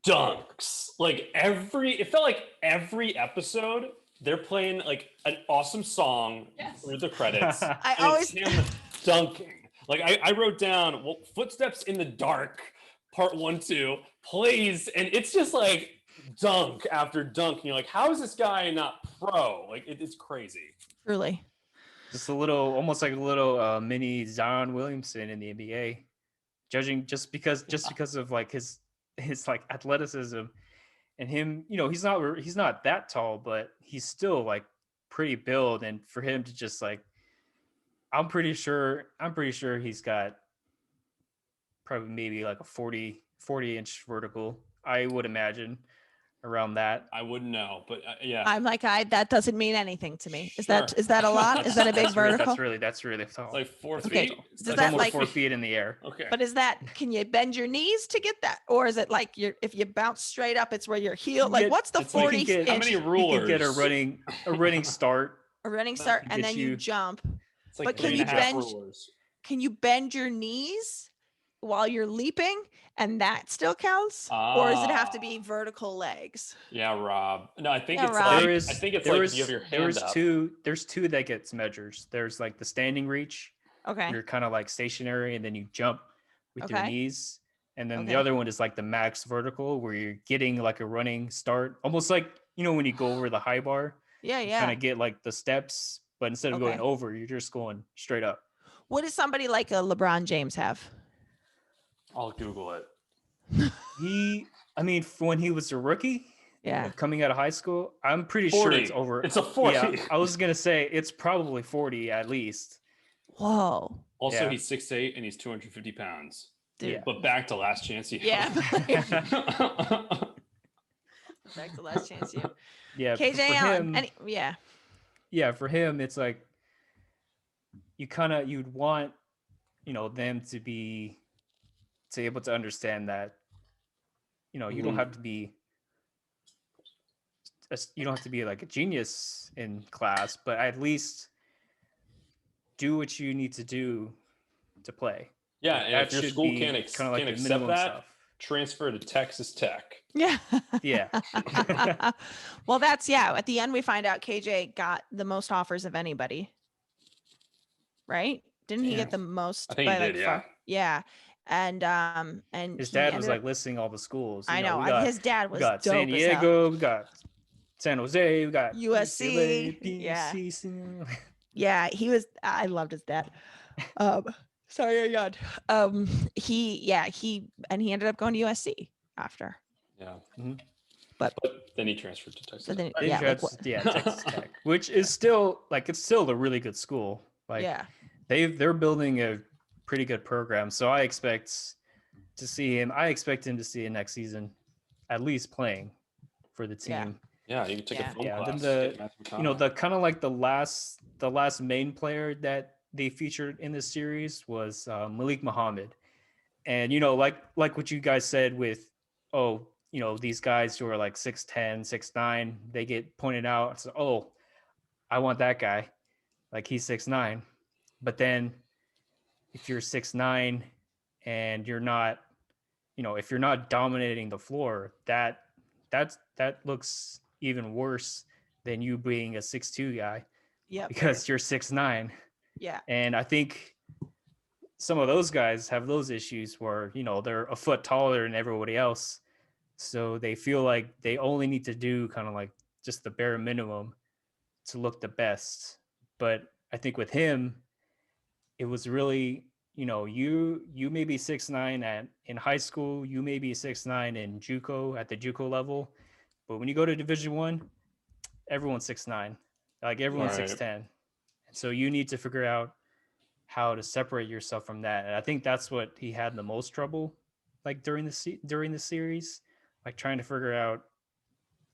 dunks like it felt like every episode they're playing like an awesome song through the credits. It's him dunking. Like I wrote down, Footsteps in the Dark part 1, 2 plays, and it's just like dunk after dunk, and you're like, how is this guy not pro? Like it's crazy. Truly. Just almost like a little mini Zion Williamson in the NBA. Judging just because of like his like athleticism and him, he's not that tall, but he's still like pretty built. And for him to just like, I'm pretty sure he's got probably maybe like a 40-inch vertical, I would imagine, around that. I wouldn't know, but yeah. I'm like, that doesn't mean anything to me. Is that a lot? Is that a big vertical? That's really tall. It's like 4 feet. Does that almost 4 feet in the air. Okay. But can you bend your knees to get that? Or is it like if you bounce straight up, it's where your heel, like what's the 40 inch? How many rulers? You can get a running start. A running start, and then you jump. It's like but can you bend your knees while you're leaping, and that still counts? Or does it have to be vertical legs? Yeah, Rob. No, I think it's like you have your hand up. There's two that gets measures. There's like the standing reach. Okay. You're kind of like stationary, and then you jump with your knees. And then the other one is like the max vertical, where you're getting like a running start, almost like, when you go over the high bar. Yeah. Kind of get like the steps, but instead of going over, you're just going straight up. What does somebody like a LeBron James have? I'll Google it. When he was a rookie, coming out of high school, I'm pretty 40. sure it's over. It's a 40. Yeah, I was gonna say it's probably 40 at least. Whoa. Also, he's 6'8" and he's 250 pounds. Dude. Yeah. But back to Last Chance You. Yeah. Back to Last Chance You. Yeah. KJ Allen. For him, it's like you'd want, them to be able to understand that, you don't have to be like a genius in class, but at least do what you need to do to play. Yeah, and if your school can't accept that, stuff. Transfer to Texas Tech. Yeah. Yeah. Well, at the end we find out KJ got the most offers of anybody. Right? Didn't he get the most? I think he did, yeah. Yeah. And his dad was like listing all the schools. I know. His dad was dope. San Diego, we got San Jose, we got USC. UCLA, yeah. He was. I loved his dad. Sorry, I yawned. He ended up going to USC after. Yeah. Mm-hmm. But then he transferred to Texas. Texas Tech, which is still it's still a really good school. They're building a pretty good program. So I expect to see him. I expect him to see him next season, at least playing for the team. Yeah, you can take a film class. Then the kind of like the last main player that they featured in this series was Malik Muhammad. And like what you guys said with these guys who are like 6'10", 6'9", they get pointed out. So, I want that guy. Like he's 6'9". But then if you're 6'9" and you're not, if you're not dominating the floor, that looks even worse than you being a 6'2" guy. Yeah. Because you're 6'9". Yeah. And I think some of those guys have those issues where, they're a foot taller than everybody else. So they feel like they only need to do kind of like just the bare minimum to look the best. But I think with him, it was really, you may be 6'9" in high school, you may be 6'9" in JUCO at the JUCO level, but when you go to Division 1, everyone's 6'9", like everyone's 6'10", and so you need to figure out how to separate yourself from that. And I think that's what he had the most trouble like during the series, like trying to figure out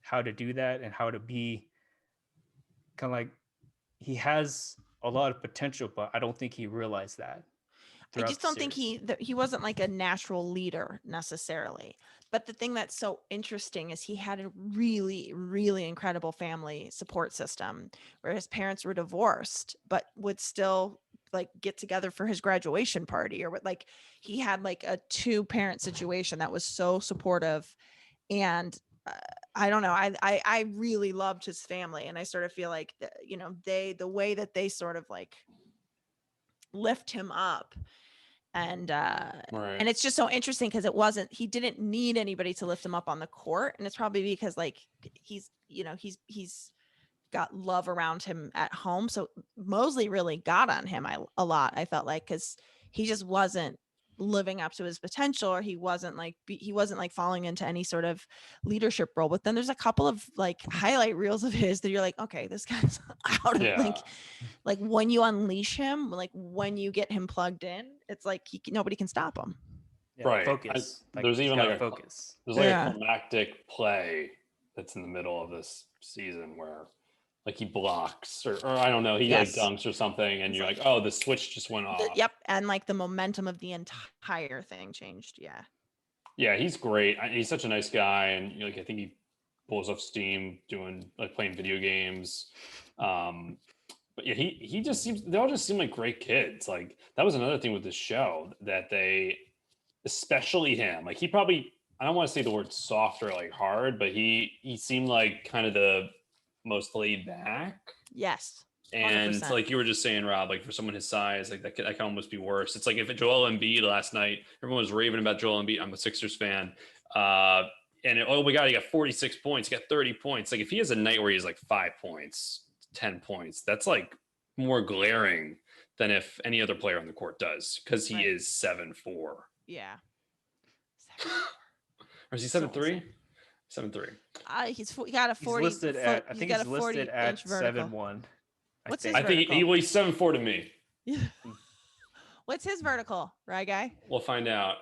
how to do that and how to be kind of like, he has a lot of potential, but I don't think he realized that. I just don't think he wasn't like a natural leader necessarily. But the thing that's so interesting is he had a really, really incredible family support system where his parents were divorced, but would still like get together for his graduation party, or what, like he had like a 2-parent situation that was so supportive. And I don't know, I really loved his family, and I sort of feel like the way that they sort of like lift him up. And and it's just so interesting because he didn't need anybody to lift him up on the court, and it's probably because like he's got love around him at home. So Mosley really got on him a lot, I felt like, because he just wasn't living up to his potential, or he wasn't like falling into any sort of leadership role. But then there's a couple of like highlight reels of his that you're like, okay, this guy's out of like when you unleash him, like when you get him plugged in, it's like nobody can stop him. Yeah, right. Focus. There's even like a focus. There's like a climactic play that's in the middle of this season where like he blocks or I don't know, he like dunks or something, and you're like, oh, the switch just went off. Yep. And like the momentum of the entire thing changed. Yeah. Yeah, he's great. He's such a nice guy, and like I think he pulls off steam doing like playing video games. But yeah, they all just seem like great kids. Like that was another thing with this show, that they, especially him, like he probably, I don't want to say the word soft or like hard, but he seemed like kind of the most laid back. Yes. 100%. And like you were just saying, Rob, like for someone his size, like that can almost be worse. It's like if Joel Embiid last night, everyone was raving about Joel Embiid. I'm a Sixers fan. Oh my God, he got 46 points, he got 30 points. Like if he has a night where he's like 5 points, 10 points, that's like more glaring than if any other player on the court does, because he is 7'4". Yeah. 7'4". Or is he 7'3"? 7'3". He got a 40. He's listed at, I think he's listed at 7'1". What's his vertical? I think he's 7'4" to me. What's his vertical, right, guy? We'll find out.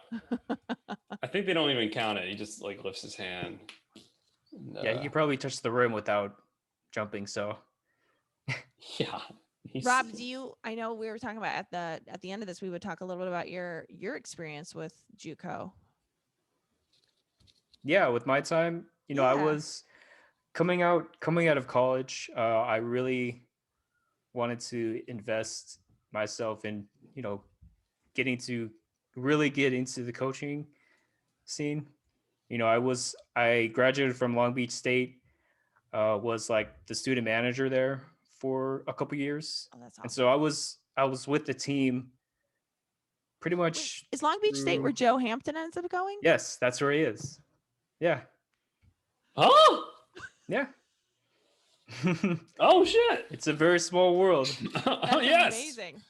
I think they don't even count it. He just like lifts his hand. Yeah, he probably touched the rim without jumping. So yeah. Rob, I know we were talking about at the end of this, we would talk a little bit about your experience with JUCO. Yeah, with my time, I was coming out of college. I really wanted to invest myself in, getting to really get into the coaching scene. I graduated from Long Beach State, was like the student manager there for a couple years. Oh, that's awesome. And so I was with the team pretty much. Wait, is Long Beach State where Joe Hampton ends up going? Yes, that's where he is. Yeah. Oh. Yeah. Oh shit! It's a very small world. Oh yes. Amazing.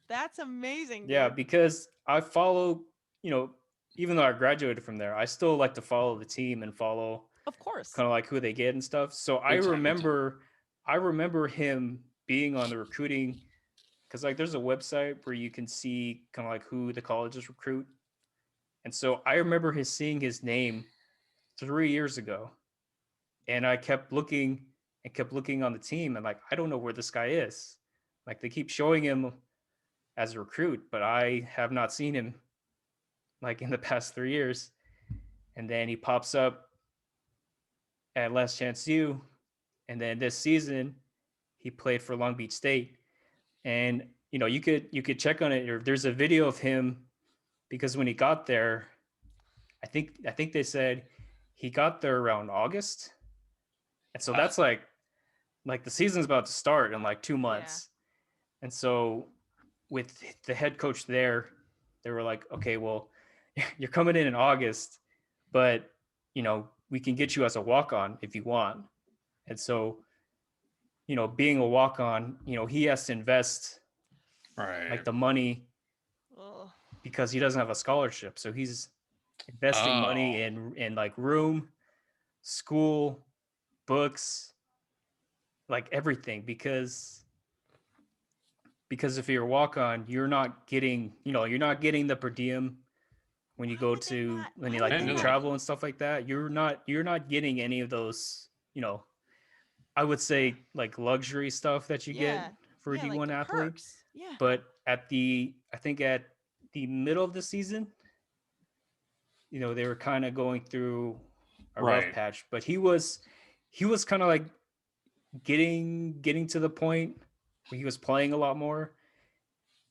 That's amazing. Dude. Yeah, because I follow, even though I graduated from there, I still like to follow the team and follow, of course, kind of like who they get and stuff. So I remember him being on the recruiting, because like there's a website where you can see kind of like who the colleges recruit, and so I remember seeing his name 3 years ago, and I kept looking on the team, and like I don't know where this guy is. Like they keep showing him as a recruit, but I have not seen him like in the past 3 years. And then he pops up at Last Chance U, and then this season he played for Long Beach State. And you could check on it. There's a video of him, because when he got there, I think they said he got there around August, and so that's like the season's about to start in like 2 months, and so with the head coach there, they were like, okay, well, you're coming in August, but we can get you as a walk-on if you want, and so being a walk-on, he has to invest like the money because he doesn't have a scholarship. So he's investing money in like room, school, books, like everything, because if you're a walk-on, you're not getting the per diem when you go to when you travel and stuff like that. You're not getting any of those, I would say like luxury stuff that you get for a D1 athlete. Perks. Yeah. But I think at the middle of the season, they were kind of going through a rough patch, but he was kind of like getting to the point where he was playing a lot more.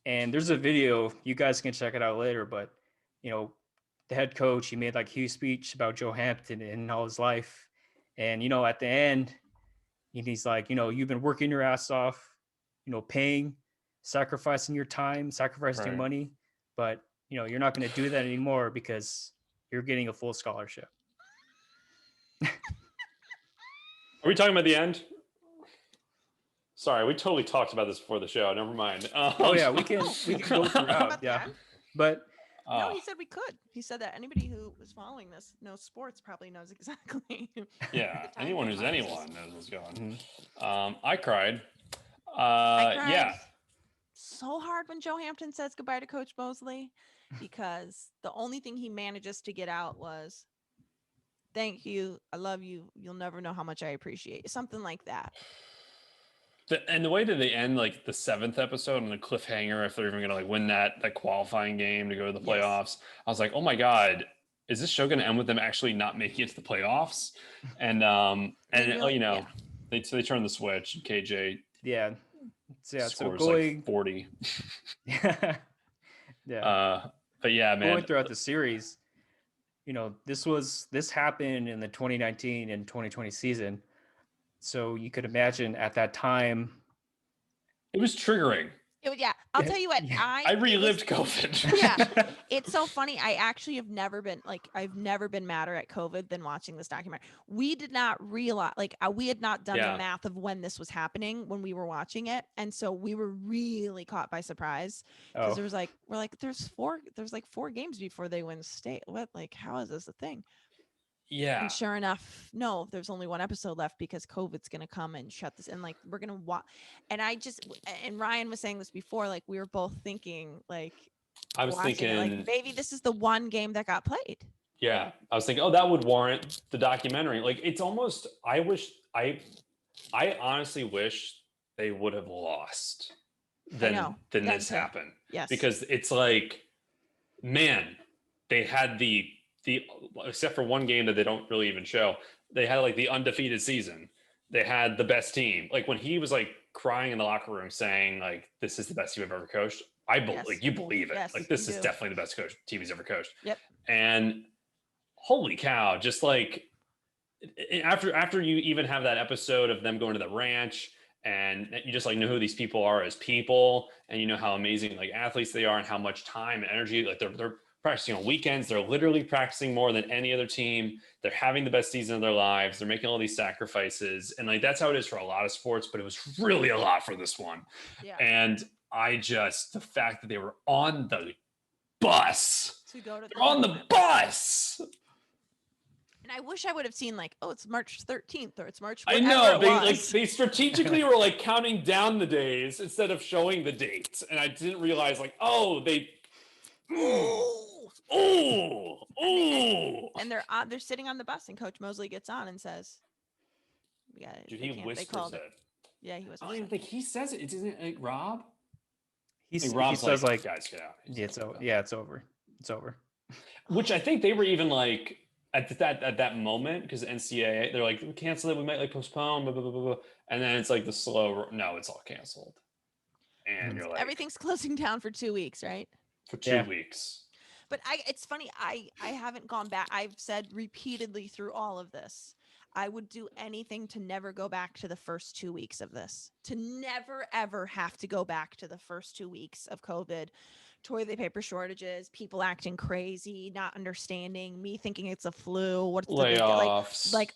And there's a video, you guys can check it out later, but the head coach, he made like a huge speech about Joe Hampton and all his life. And at the end, he's like, you've been working your ass off, paying, sacrificing your time, sacrificing your money, but you're not going to do that anymore because you're getting a full scholarship. Are we talking about the end? Sorry, we totally talked about this before the show. Never mind. Oh yeah, we can go throughout. Yeah, but no, he said we could. He said that anybody who was following this knows sports probably knows exactly. Yeah, anyone who's anyone knows what's going. I cried. I cried yeah, so hard when Joe Hampton says goodbye to Coach Mosley, because the only thing he manages to get out was, "Thank you, I love you. You'll never know how much I appreciate you." Something like that. And the way that they end like the 7th episode on the cliffhanger, if they're even going to like win that qualifying game to go to the playoffs, I was like, oh my God, is this show going to end with them actually not making it to the playoffs? And they turn the switch. And KJ, so going like 40. But yeah, man, going throughout the series, this happened in the 2019 and 2020 season. So you could imagine at that time, it was triggering. I'll tell you what. I relived COVID. Yeah, it's so funny. I actually have never been madder at COVID than watching this documentary. We did not realize, we had not done the math of when this was happening when we were watching it, and so we were really caught by surprise because there was there's 4 games before they win state. What, how is this a thing? Yeah. And sure enough, no, there's only 1 episode left because COVID's going to come and shut this. And we're going to watch. And and Ryan was saying this before, we were both thinking, I was thinking, baby, this is the one game that got played. Yeah. I was thinking, that would warrant the documentary. It's almost, I honestly wish they would have lost than this happened. Yes. Because it's man, they had the except for one game that they don't really even show, they had the undefeated season. They had the best team. When he was crying in the locker room saying this is the best team I've ever coached, I believe you believe it. Yes, this is definitely the best team he's ever coached. Yep. And holy cow, just after you even have that episode of them going to the ranch and you just know who these people are as people, and you know how amazing athletes they are and how much time and energy they're practicing on weekends. They're literally practicing more than any other team. They're having the best season of their lives. They're making all these sacrifices. And that's how it is for a lot of sports, but it was really a lot for this one. Yeah. And the fact that they were on the bus, the bus. And I wish I would have seen it's March 13th or it's March. I know they strategically were counting down the days instead of showing the dates. And I didn't realize they, and they're sitting on the bus, and Coach Mosley gets on and says, "Yeah." Dude, he whispers it. Yeah, he whispers. I don't even think he says it. Isn't it Rob? He says guys get out. It's over. It's over. Which I think they were even at that moment, because NCAA, they're we cancel it. We might postpone, blah, blah, blah, blah. And then it's the slow. No, it's all canceled. And you're everything's closing down for 2 weeks, right? For 2 weeks. But it's funny. I haven't gone back. I've said repeatedly through all of this, I would do anything to never go back to the first 2 weeks of this, to never, ever have to go back to the first 2 weeks of COVID, toilet paper shortages, people acting crazy, not understanding, me thinking it's a flu. What's layoffs? Like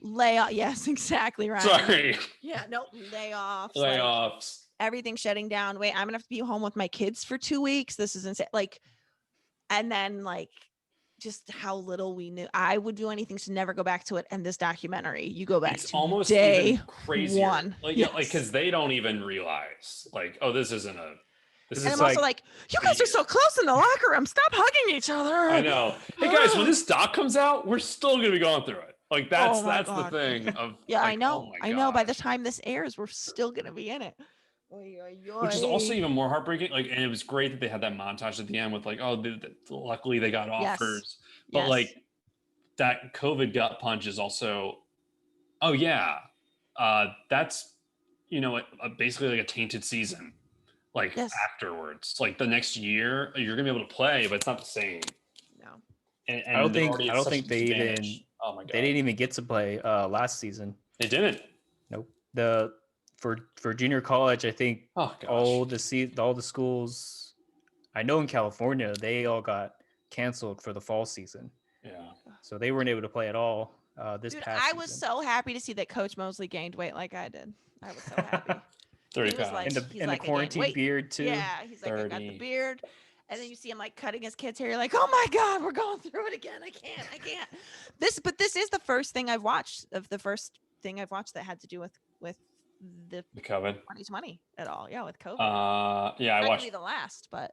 layoff. Yes, exactly. Right. Sorry. Yeah. No, layoffs. Layoffs. Everything shutting down. Wait, I'm gonna have to be home with my kids for 2 weeks. This is insane. And then just how little we knew. I would do anything to never go back to it. And this documentary, you go back to almost day even crazier. one. Because they don't even realize this isn't a. And I'm also you guys are so close in the locker room. Stop hugging each other. I know. Hey guys, when this doc comes out, we're still gonna be going through it. That's the thing of. Yeah, I know. I know. By the time this airs, we're still gonna be in it. Which is also even more heartbreaking. And it was great that they had that montage at the end with luckily they got offers. But that COVID gut punch is also, that's basically a tainted season. Afterwards, the next year you're gonna be able to play, but it's not the same. No. And I don't think they even. Oh my God. They didn't even get to play last season. They didn't. Nope. For junior college, I think all the schools, I know in California, they all got canceled for the fall season. Yeah. So they weren't able to play at all this past season. I was so happy to see that Coach Mosley gained weight like I did. I was so happy. 30 pounds. And the quarantine beard too. Yeah, he's like, 30. I got the beard. And then you see him cutting his kid's hair. You're like, oh my God, we're going through it again. I can't. This is the first thing I've watched that had to do with the COVID 2020 at all. Yeah, with COVID. I watched the last, but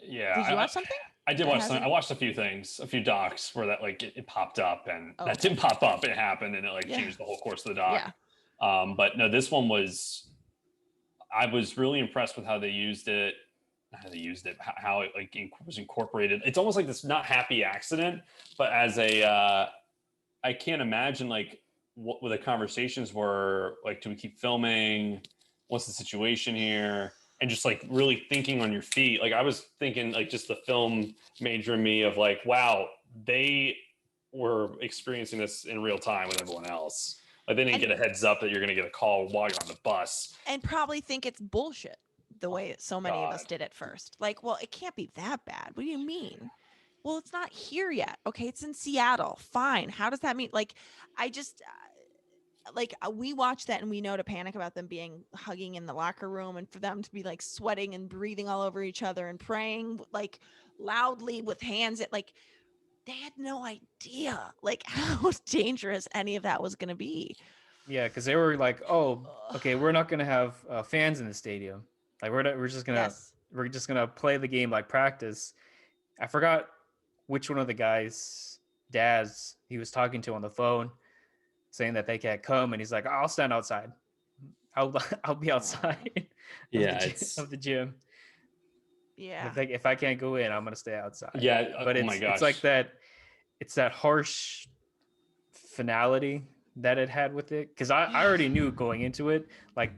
yeah. Did you watch something? I did watch something. I watched a few docs where that it popped up, and that didn't pop up. It happened, and it changed the whole course of the doc. Yeah. But no, this one was. I was really impressed with how they used it. How it was incorporated. It's almost like this not happy accident, but as a I can't imagine what the conversations were do we keep filming, what's the situation here, and just really thinking on your feet. I was thinking just the film major in me of wow, they were experiencing this in real time with everyone else. They didn't get a heads up that you're going to get a call while you're on the bus, and probably think it's bullshit the way so many of us did at first. Well, it can't be that bad. What do you mean? Well, it's not here yet. Okay, it's in Seattle. Fine. How does that mean? I just we watch that and we know to panic about them being hugging in the locker room, and for them to be sweating and breathing all over each other and praying loudly with hands at they had no idea how dangerous any of that was going to be. Yeah, because they were oh, okay, we're not going to have fans in the stadium. We're just gonna play the game like practice. I forgot which one of the guys' dads he was talking to on the phone, saying that they can't come, and he's like, I'll stand outside. I'll be outside of the gym. Yeah. If I can't go in, I'm gonna stay outside. Yeah, but it's like that. It's that harsh finality that it had with it, because I already knew going into it,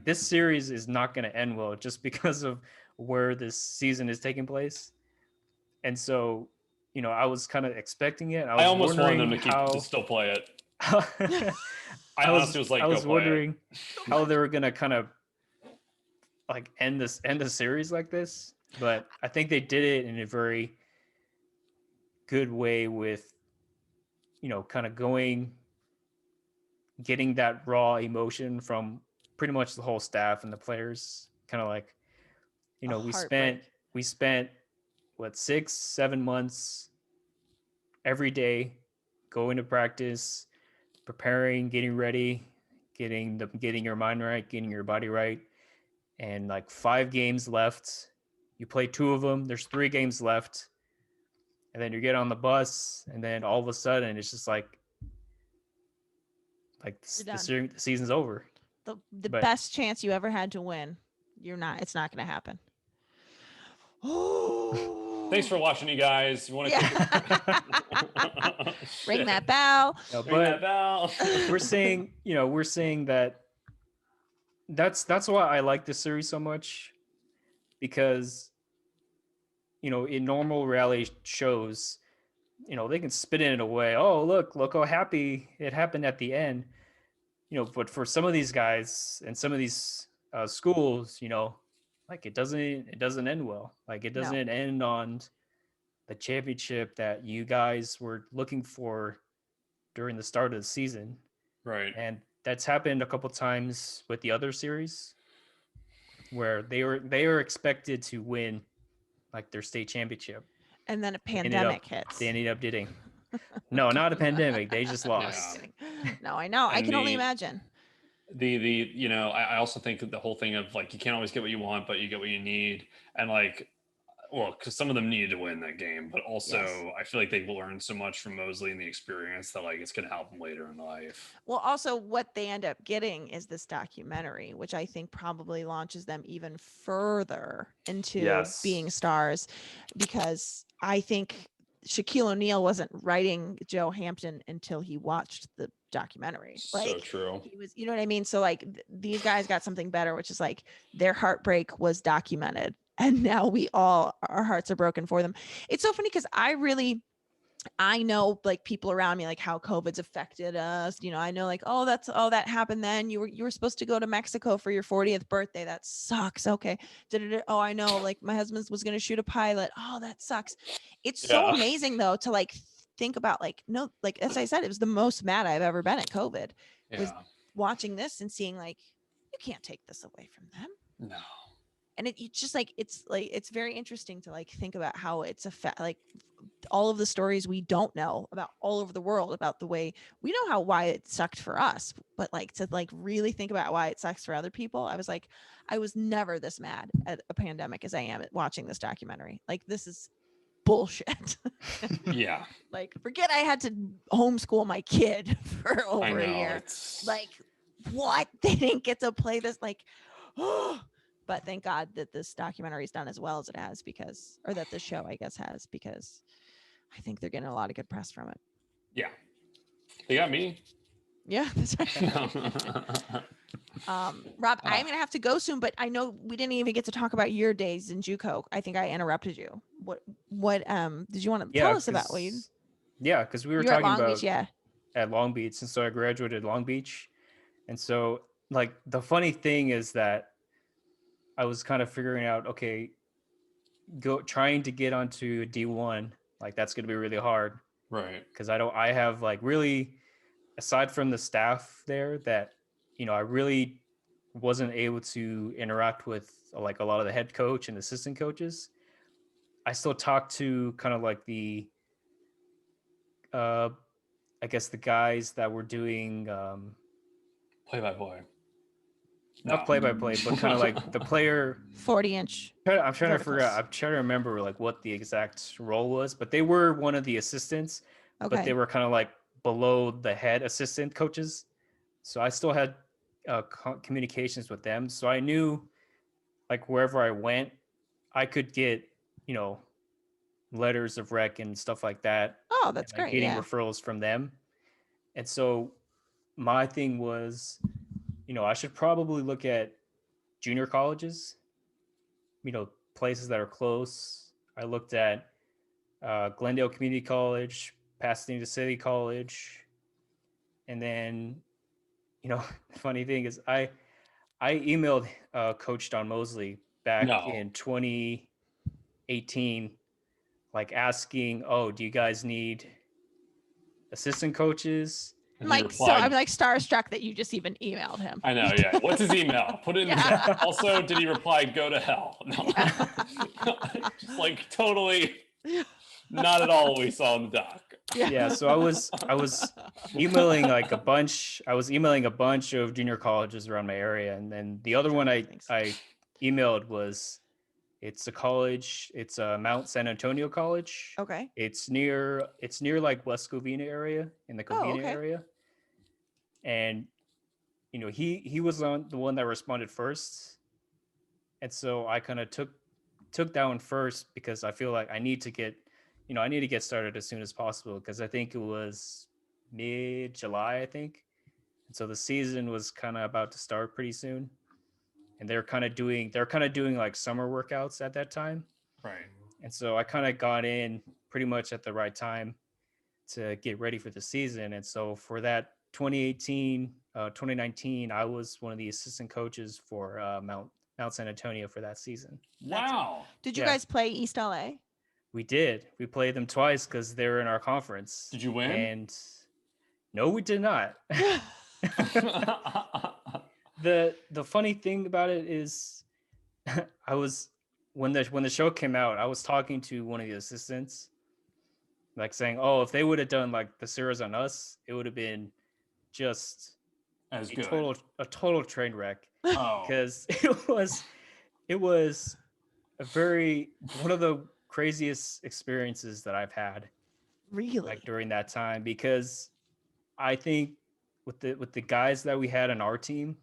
this series is not going to end well just because of where this season is taking place. And so, I was kind of expecting it. I almost wanted them to still play it. I was wondering how they were going to kind of end the series like this, but I think they did it in a very good way with, kind of getting that raw emotion from pretty much the whole staff and the players. Kind of we spent what 6-7 months every day going to practice, preparing, getting ready, getting your mind right, getting your body right. And 5 games left. You play 2 of them. There's 3 games left. And then you get on the bus, and then all of a sudden it's just the season's over. The best chance you ever had to win, it's not going to happen. Oh. Thanks for watching, you guys. You want to ring that bell. No, ring that bell. we're saying that that's why I like this series so much, because in normal reality shows, they can spin it in a way. Oh, look how happy it happened at the end. But for some of these guys and some of these schools, like it doesn't end well. Like it doesn't end on the championship that you guys were looking for during the start of the season. Right. And that's happened a couple times with the other series where they were expected to win like their state championship. And then a pandemic hits. They ended up getting no, not a pandemic. They just lost. No, I know. I can only imagine. I also think that the whole thing of like you can't always get what you want, but you get what you need, and like, well, because some of them needed to win that game, but also I feel like they've learned so much from Mosley and the experience that like it's going to help them later in life. Well, also what they end up getting is this documentary, which I think probably launches them even further into being stars, because I think Shaquille O'Neal wasn't writing Joe Hampton until he watched the documentary. Like, so true. He was, you know what I mean? So like these guys got something better, which is like their heartbreak was documented. And now our hearts are broken for them. It's so funny because I know like people around me, like how COVID's affected us. I know like, that happened then. You were supposed to go to Mexico for your 40th birthday. That sucks. Okay. Oh, I know. Like my husband was going to shoot a pilot. Oh, that sucks. It's so amazing though, to like think about like, no, like, as I said, it was the most mad I've ever been at COVID was watching this and seeing like, you can't take this away from them. No. And it's just like, it's very interesting to like think about how it's like all of the stories we don't know about all over the world about the way we know why it sucked for us, but like to like really think about why it sucks for other people. I was never this mad at a pandemic as I am at watching this documentary. Like this is bullshit. Yeah. Like forget I had to homeschool my kid for over a year. Like what? They didn't get to play this like, oh. But thank God that this documentary is done as well as it has or that the show, I guess, has, because I think they're getting a lot of good press from it. Yeah. They got me. Yeah. That's right. Rob, I'm going to have to go soon, but I know we didn't even get to talk about your days in JUCO. I think I interrupted you. What did you want to tell us about? Yeah, because we were talking about Beach, at Long Beach. And so I graduated Long Beach. And so like the funny thing is that I was kind of figuring out, okay, trying to get onto D1, like that's going to be really hard. Right. Because I have like really, aside from the staff there that, I really wasn't able to interact with like a lot of the head coach and assistant coaches. I still talk to kind of like the, I guess the guys that were doing play-by-play. Not play-by-play, but kind of like the player 40-inch. I'm trying to remember like what the exact role was, but they were one of the assistants, but they were kind of like below the head assistant coaches. So I still had communications with them. So I knew like wherever I went, I could get, letters of rec and stuff like that. Oh, that's and, great. Getting referrals from them. And so my thing was, I should probably look at junior colleges, places that are close. I looked at Glendale Community College, Pasadena City College. And then, the funny thing is I emailed Coach Don Mosley back in 2018, like asking, oh, do you guys need assistant coaches? I'm like starstruck that you just even emailed him. I know, yeah. What's his email? Put it in the chat. Also, did he reply, go to hell? No. Just like totally not at all what we saw in the doc. Yeah, so I was emailing like a bunch. I was emailing a bunch of junior colleges around my area, and then the other one I emailed was, it's a college. It's Mount San Antonio College. Okay. It's near like West Covina area, in the Covina area. And he was on the one that responded first, and so I kind of took that one first because I feel like I need to get started as soon as possible, because I think it was mid-July, I think. And so the season was kind of about to start pretty soon. And they're kind of doing like summer workouts at that time. Right. And so I kind of got in pretty much at the right time to get ready for the season. And so for that 2019, I was one of the assistant coaches for Mount San Antonio for that season. Wow. Did you guys play East LA? We did. We played them twice because they were in our conference. Did you win? And no, we did not. The funny thing about it is I was when the show came out, I was talking to one of the assistants, like saying, "Oh, if they would have done like the series on us, it would have been just as a good. total train wreck." Oh, because it was one of the craziest experiences that I've had. Really? Like during that time, because I think with the guys that we had on our team,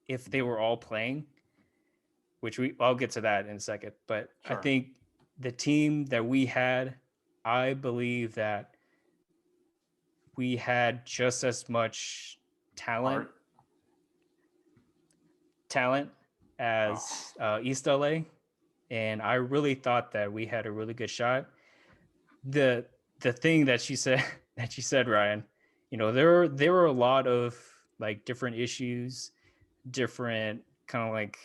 if they were all playing, which I'll get to that in a second, but sure. I think the team that we had, I believe that we had just as much talent as East LA, and I really thought that we had a really good shot. The thing that she said Ryan, there were a lot of like different issues, different kind of like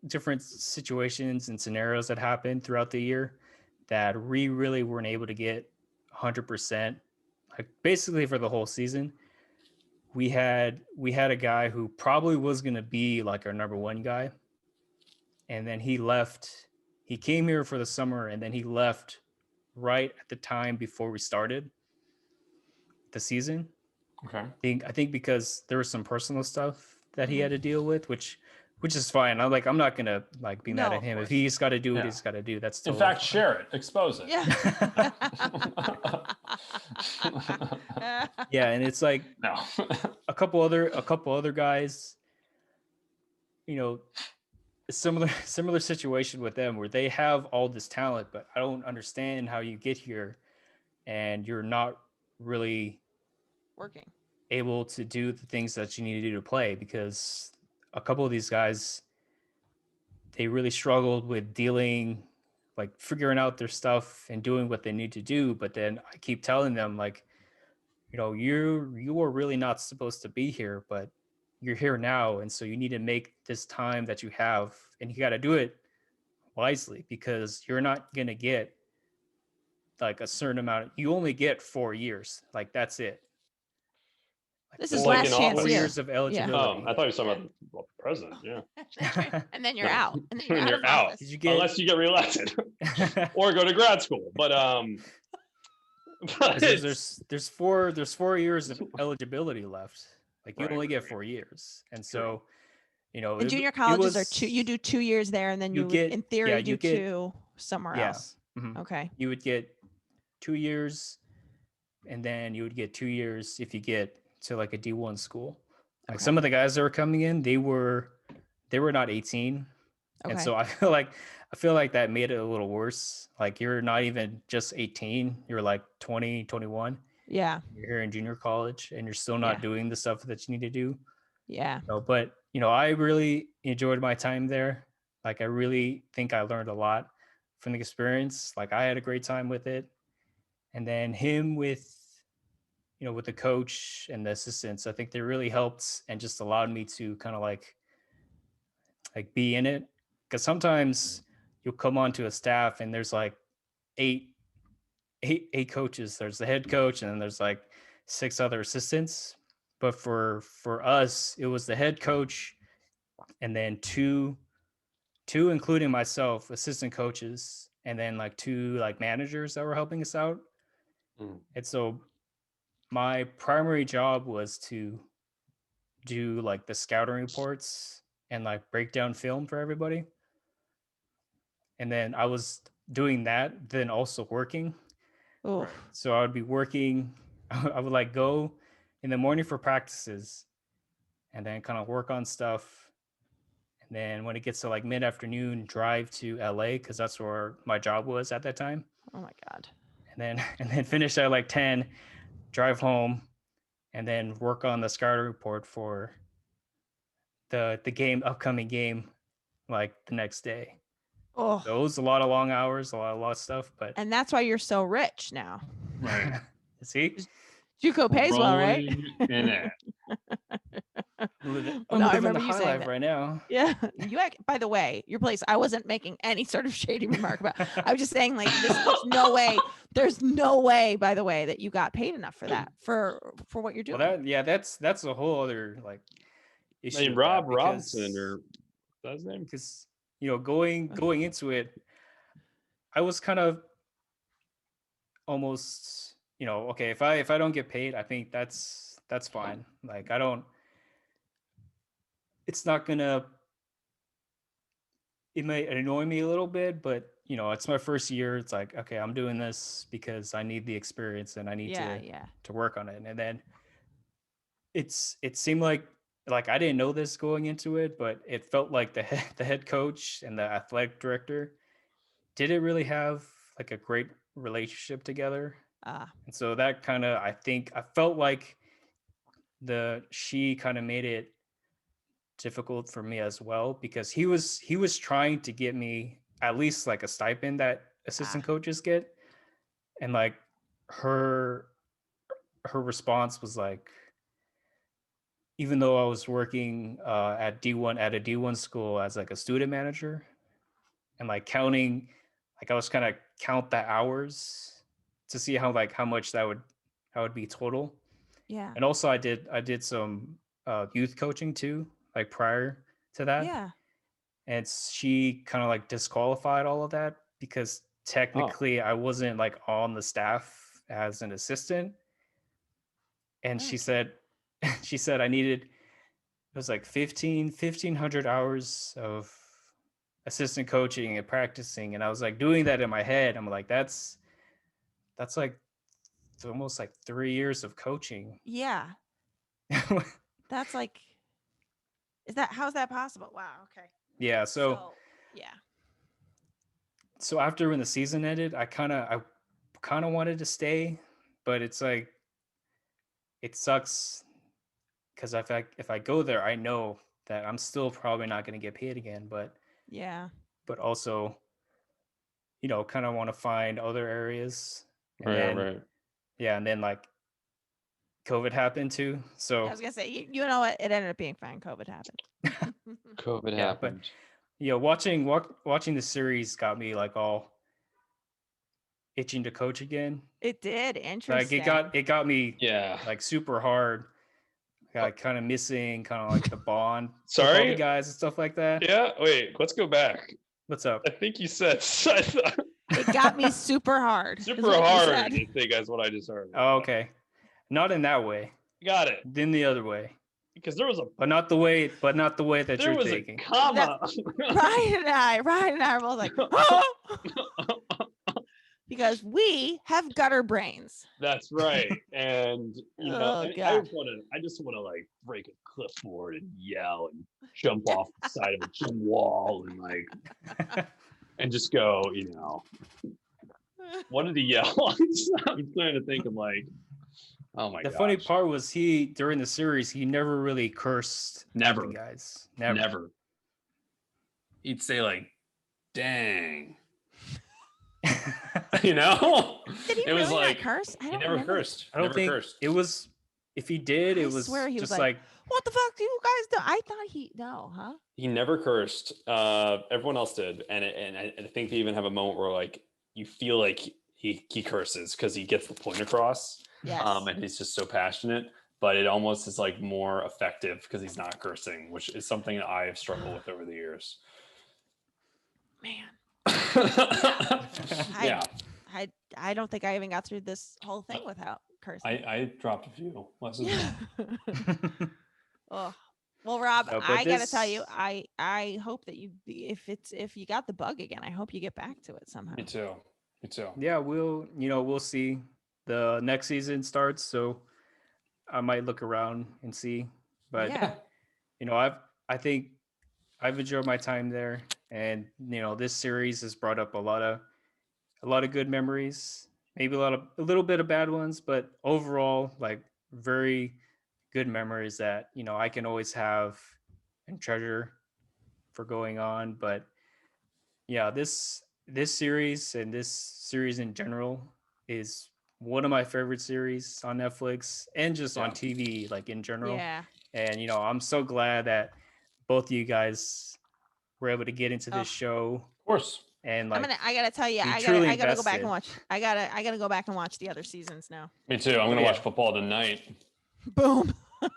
different situations and scenarios that happened throughout the year that we really weren't able to get 100%, like basically for the whole season. We had a guy who probably was going to be like our number one guy, and then he left. He came here for the summer and then he left right at the time before we started the season. Okay. I think because there was some personal stuff that he had to deal with, which is fine. I'm not gonna like be mad at him. If he's got to do what he's got to do, that's totally in fact fine. Share it, expose it. Yeah. Yeah, and it's like no. a couple other guys, similar situation with them where they have all this talent, but I don't understand how you get here and you're not really working, able to do the things that you need to do to play, because a couple of these guys, they really struggled with figuring out their stuff and doing what they need to do. But then I keep telling them, like, you are really not supposed to be here, but you're here now. And so you need to make this time that you have, and you got to do it wisely, because you're not going to get like a certain amount. You only get 4 years. Like, that's it. This is last chance. 4 years of eligibility. Oh, I thought you were talking about the president. Yeah. And then you're out. And then you're out. Unless you get reelected or go to grad school. But there's 4 years of eligibility left. Like, you only get 4 years. And so, and junior colleges are 2. You do 2 years there, and then you get, in theory, do 2 somewhere else. Mm-hmm. Okay. You would get 2 years, and then you would get 2 years if you get to like a D1 school. Like, some of the guys that were coming in, they were not 18. Okay. And so I feel like that made it a little worse. Like, you're not even just 18, you're like 20, 21. Yeah. You're here in junior college and you're still not doing the stuff that you need to do. Yeah. But I really enjoyed my time there. Like, I really think I learned a lot from the experience. Like, I had a great time with it. And then him with the coach and the assistants, I think they really helped and just allowed me to kind of like be in it. Because sometimes you'll come onto a staff and there's like eight coaches. There's the head coach, and then there's like 6 other assistants. But for us, it was the head coach and then two, including myself, assistant coaches, and then like 2 like managers that were helping us out. And so my primary job was to do like the scouting reports and like break down film for everybody. And then I was doing that, then also working. Oh. So I would be working. I would like go in the morning for practices and then kind of work on stuff. And then when it gets to like mid-afternoon, drive to LA, because that's where my job was at that time. Oh my God. And then finish at like 10, drive home, and then work on the scouting report for the upcoming game, like the next day. Oh, so it was a lot of long hours, a lot of stuff. But and that's why you're so rich now. Right. See, JUCO pays well, right? In it. I'm living the high life right now. Yeah. By the way, your place, I wasn't making any sort of shady remark about. I was just saying, like, there's no way, by the way, that you got paid enough for that, for what you're doing. Well, that's a whole other like issue. I mean, Rob Robinson, or that's his name? Because going into it, I was kind of almost, okay, if I don't get paid, I think that's fine. Like it's not gonna, it might annoy me a little bit, but it's my first year. It's like, okay, I'm doing this because I need the experience and I need to work on it. And then it seemed like I didn't know this going into it, but it felt like the head coach and the athletic director didn't really have like a great relationship together. And so that kind of, I felt like she kind of made it difficult for me as well, because he was trying to get me at least like a stipend that assistant coaches get. And like her response was like, even though I was working at a D1 school as like a student manager, and like counting, like I was kind of count the hours to see how much that would be total. Yeah. And also I did some youth coaching too, like prior to that. Yeah. And she kind of like disqualified all of that because technically I wasn't like on the staff as an assistant. And she said I needed, it was like 1,500 hours of assistant coaching and practicing. And I was like doing that in my head. I'm like, that's like almost like 3 years of coaching. Yeah. That's like, how's that possible? Wow. Okay. Yeah. So yeah. So after when the season ended, I kind of wanted to stay, but it's like, it sucks because if I go there, I know that I'm still probably not going to get paid again. But also, kind of want to find other areas. And right. Yeah, and then like COVID happened too. So I was gonna say, you know what? It ended up being fine. COVID happened. COVID happened. But watching the series got me like all itching to coach again. It did. Interesting. Like it got me like super hard. Kind of missing kind of like the bond with all the guys and stuff like that. Yeah, wait, let's go back. What's up? I think you said it got me super hard. Super hard, I think that's what I just heard. Oh, okay. Not in that way. Got it. Then the other way. Because there was but not the way that you're thinking. There was a comma. Ryan and I were both like, oh! Because we have gutter brains. That's right. And I just want to like break a clipboard and yell and jump off the side of a gym wall and like and just go, what did he yell? I'm trying to think of like, oh my god. The funny part was during the series, he never really cursed. Never. Guys. Never. He'd say like, dang. Did he it was really like curse? He never cursed. I don't think cursed. It was. If he did, it was swear he just was like, "What the fuck do you guys do?" I thought huh? He never cursed. Everyone else did, and I think they even have a moment where like you feel like he curses because he gets the point across. Yes. And he's just so passionate, but it almost is like more effective because he's not cursing, which is something that I have struggled with over the years. Man. Yeah. I don't think I even got through this whole thing without cursing. I dropped a few lessons. Oh, well, Rob, I gotta tell you, I hope that if you got the bug again, I hope you get back to it somehow. Me too. Yeah, we'll see. The next season starts, so I might look around and see. But I think I've enjoyed my time there, and this series has brought up a lot of good memories, maybe a little bit of bad ones, but overall like very good memories that I can always have and treasure for going on. But yeah, this series and this series in general is one of my favorite series on Netflix and just on TV, like in general. Yeah. And I'm so glad that both of you guys were able to get into this show. Of course. And like, I gotta tell you, I gotta go back and watch. I gotta go back and watch the other seasons now. Me too. I'm gonna watch football tonight. Boom.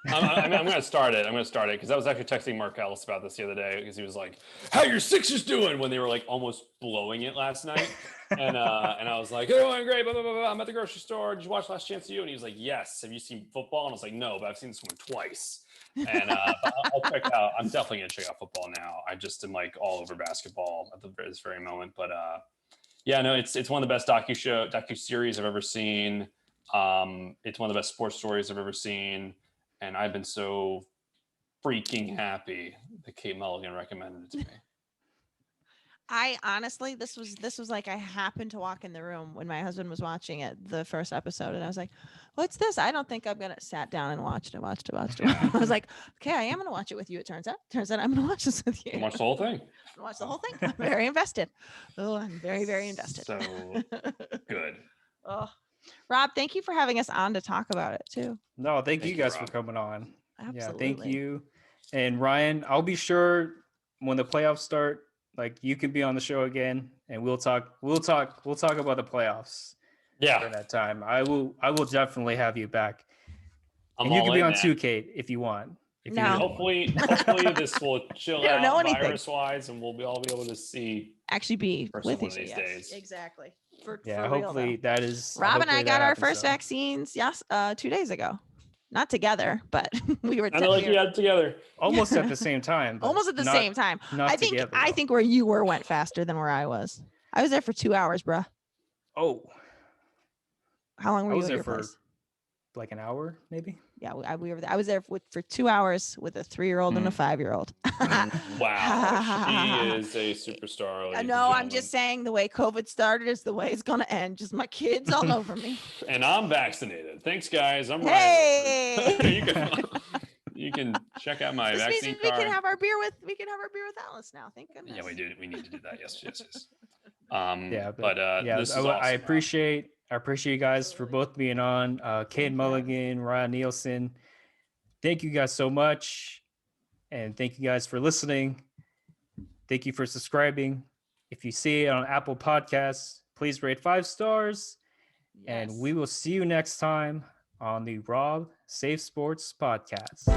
I'm gonna start it. Because I was actually texting Mark Ellis about this the other day because he was like, "How your Sixers doing?" when they were like almost blowing it last night, and I was like, "Oh, I'm great. Blah, blah, blah, blah. I'm at the grocery store. Did you watch Last Chance U?" And he was like, "Yes." Have you seen football? And I was like, "No, but I've seen this one twice." And I'll check out. I'm definitely gonna check out football now. I just am like all over basketball at this very moment. But yeah, no, it's one of the best docu series I've ever seen. It's one of the best sports stories I've ever seen. And I've been so freaking happy that Kate Mulligan recommended it to me. I honestly, this was like I happened to walk in the room when my husband was watching it, the first episode, and I was like, "What's this?" I don't think I'm gonna. Sat down and watched it. I was like, "Okay, I am gonna watch it with you." It turns out I'm gonna watch this with you. Watch the whole thing. Watch the whole thing. I'm very invested. Oh, I'm very, very invested. So good. Oh, Rob, thank you for having us on to talk about it too. No, thank you guys for coming on. Absolutely. Yeah, thank you. And Ryan, I'll be sure when the playoffs start, like you can be on the show again, and we'll talk about the playoffs. Yeah. During that time, I will definitely have you back. And you can be on too, Kate, if you want. Hopefully this will chill out virus-wise, and we'll all be able to see. Actually, be with one of these days. Exactly. For hopefully real, that is. Rob and I got our first vaccines 2 days ago. Not together, but we were. We had together almost at the same time. Almost at the same time. I think where you were went faster than where I was. I was there for 2 hours, bruh. Oh. How long were you there at your for? place? Like an hour, maybe. Yeah, we were. I was there for 2 hours with a 3-year-old and a 5-year-old. Wow, she is a superstar. No, I'm just saying the way COVID started is the way it's gonna end. Just my kids all over me. And I'm vaccinated. Thanks, guys. I'm hey. You can check out my vaccine card. We can have our beer with Alice now. Thank goodness. Yeah, we do. We need to do that. Yes. I appreciate you guys for both being on. Kate Mulligan, Ryan Nilsen. Thank you guys so much. And thank you guys for listening. Thank you for subscribing. If you see it on Apple Podcasts, please rate 5 stars. Yes. And we will see you next time on the Rob Safe Sports Podcast.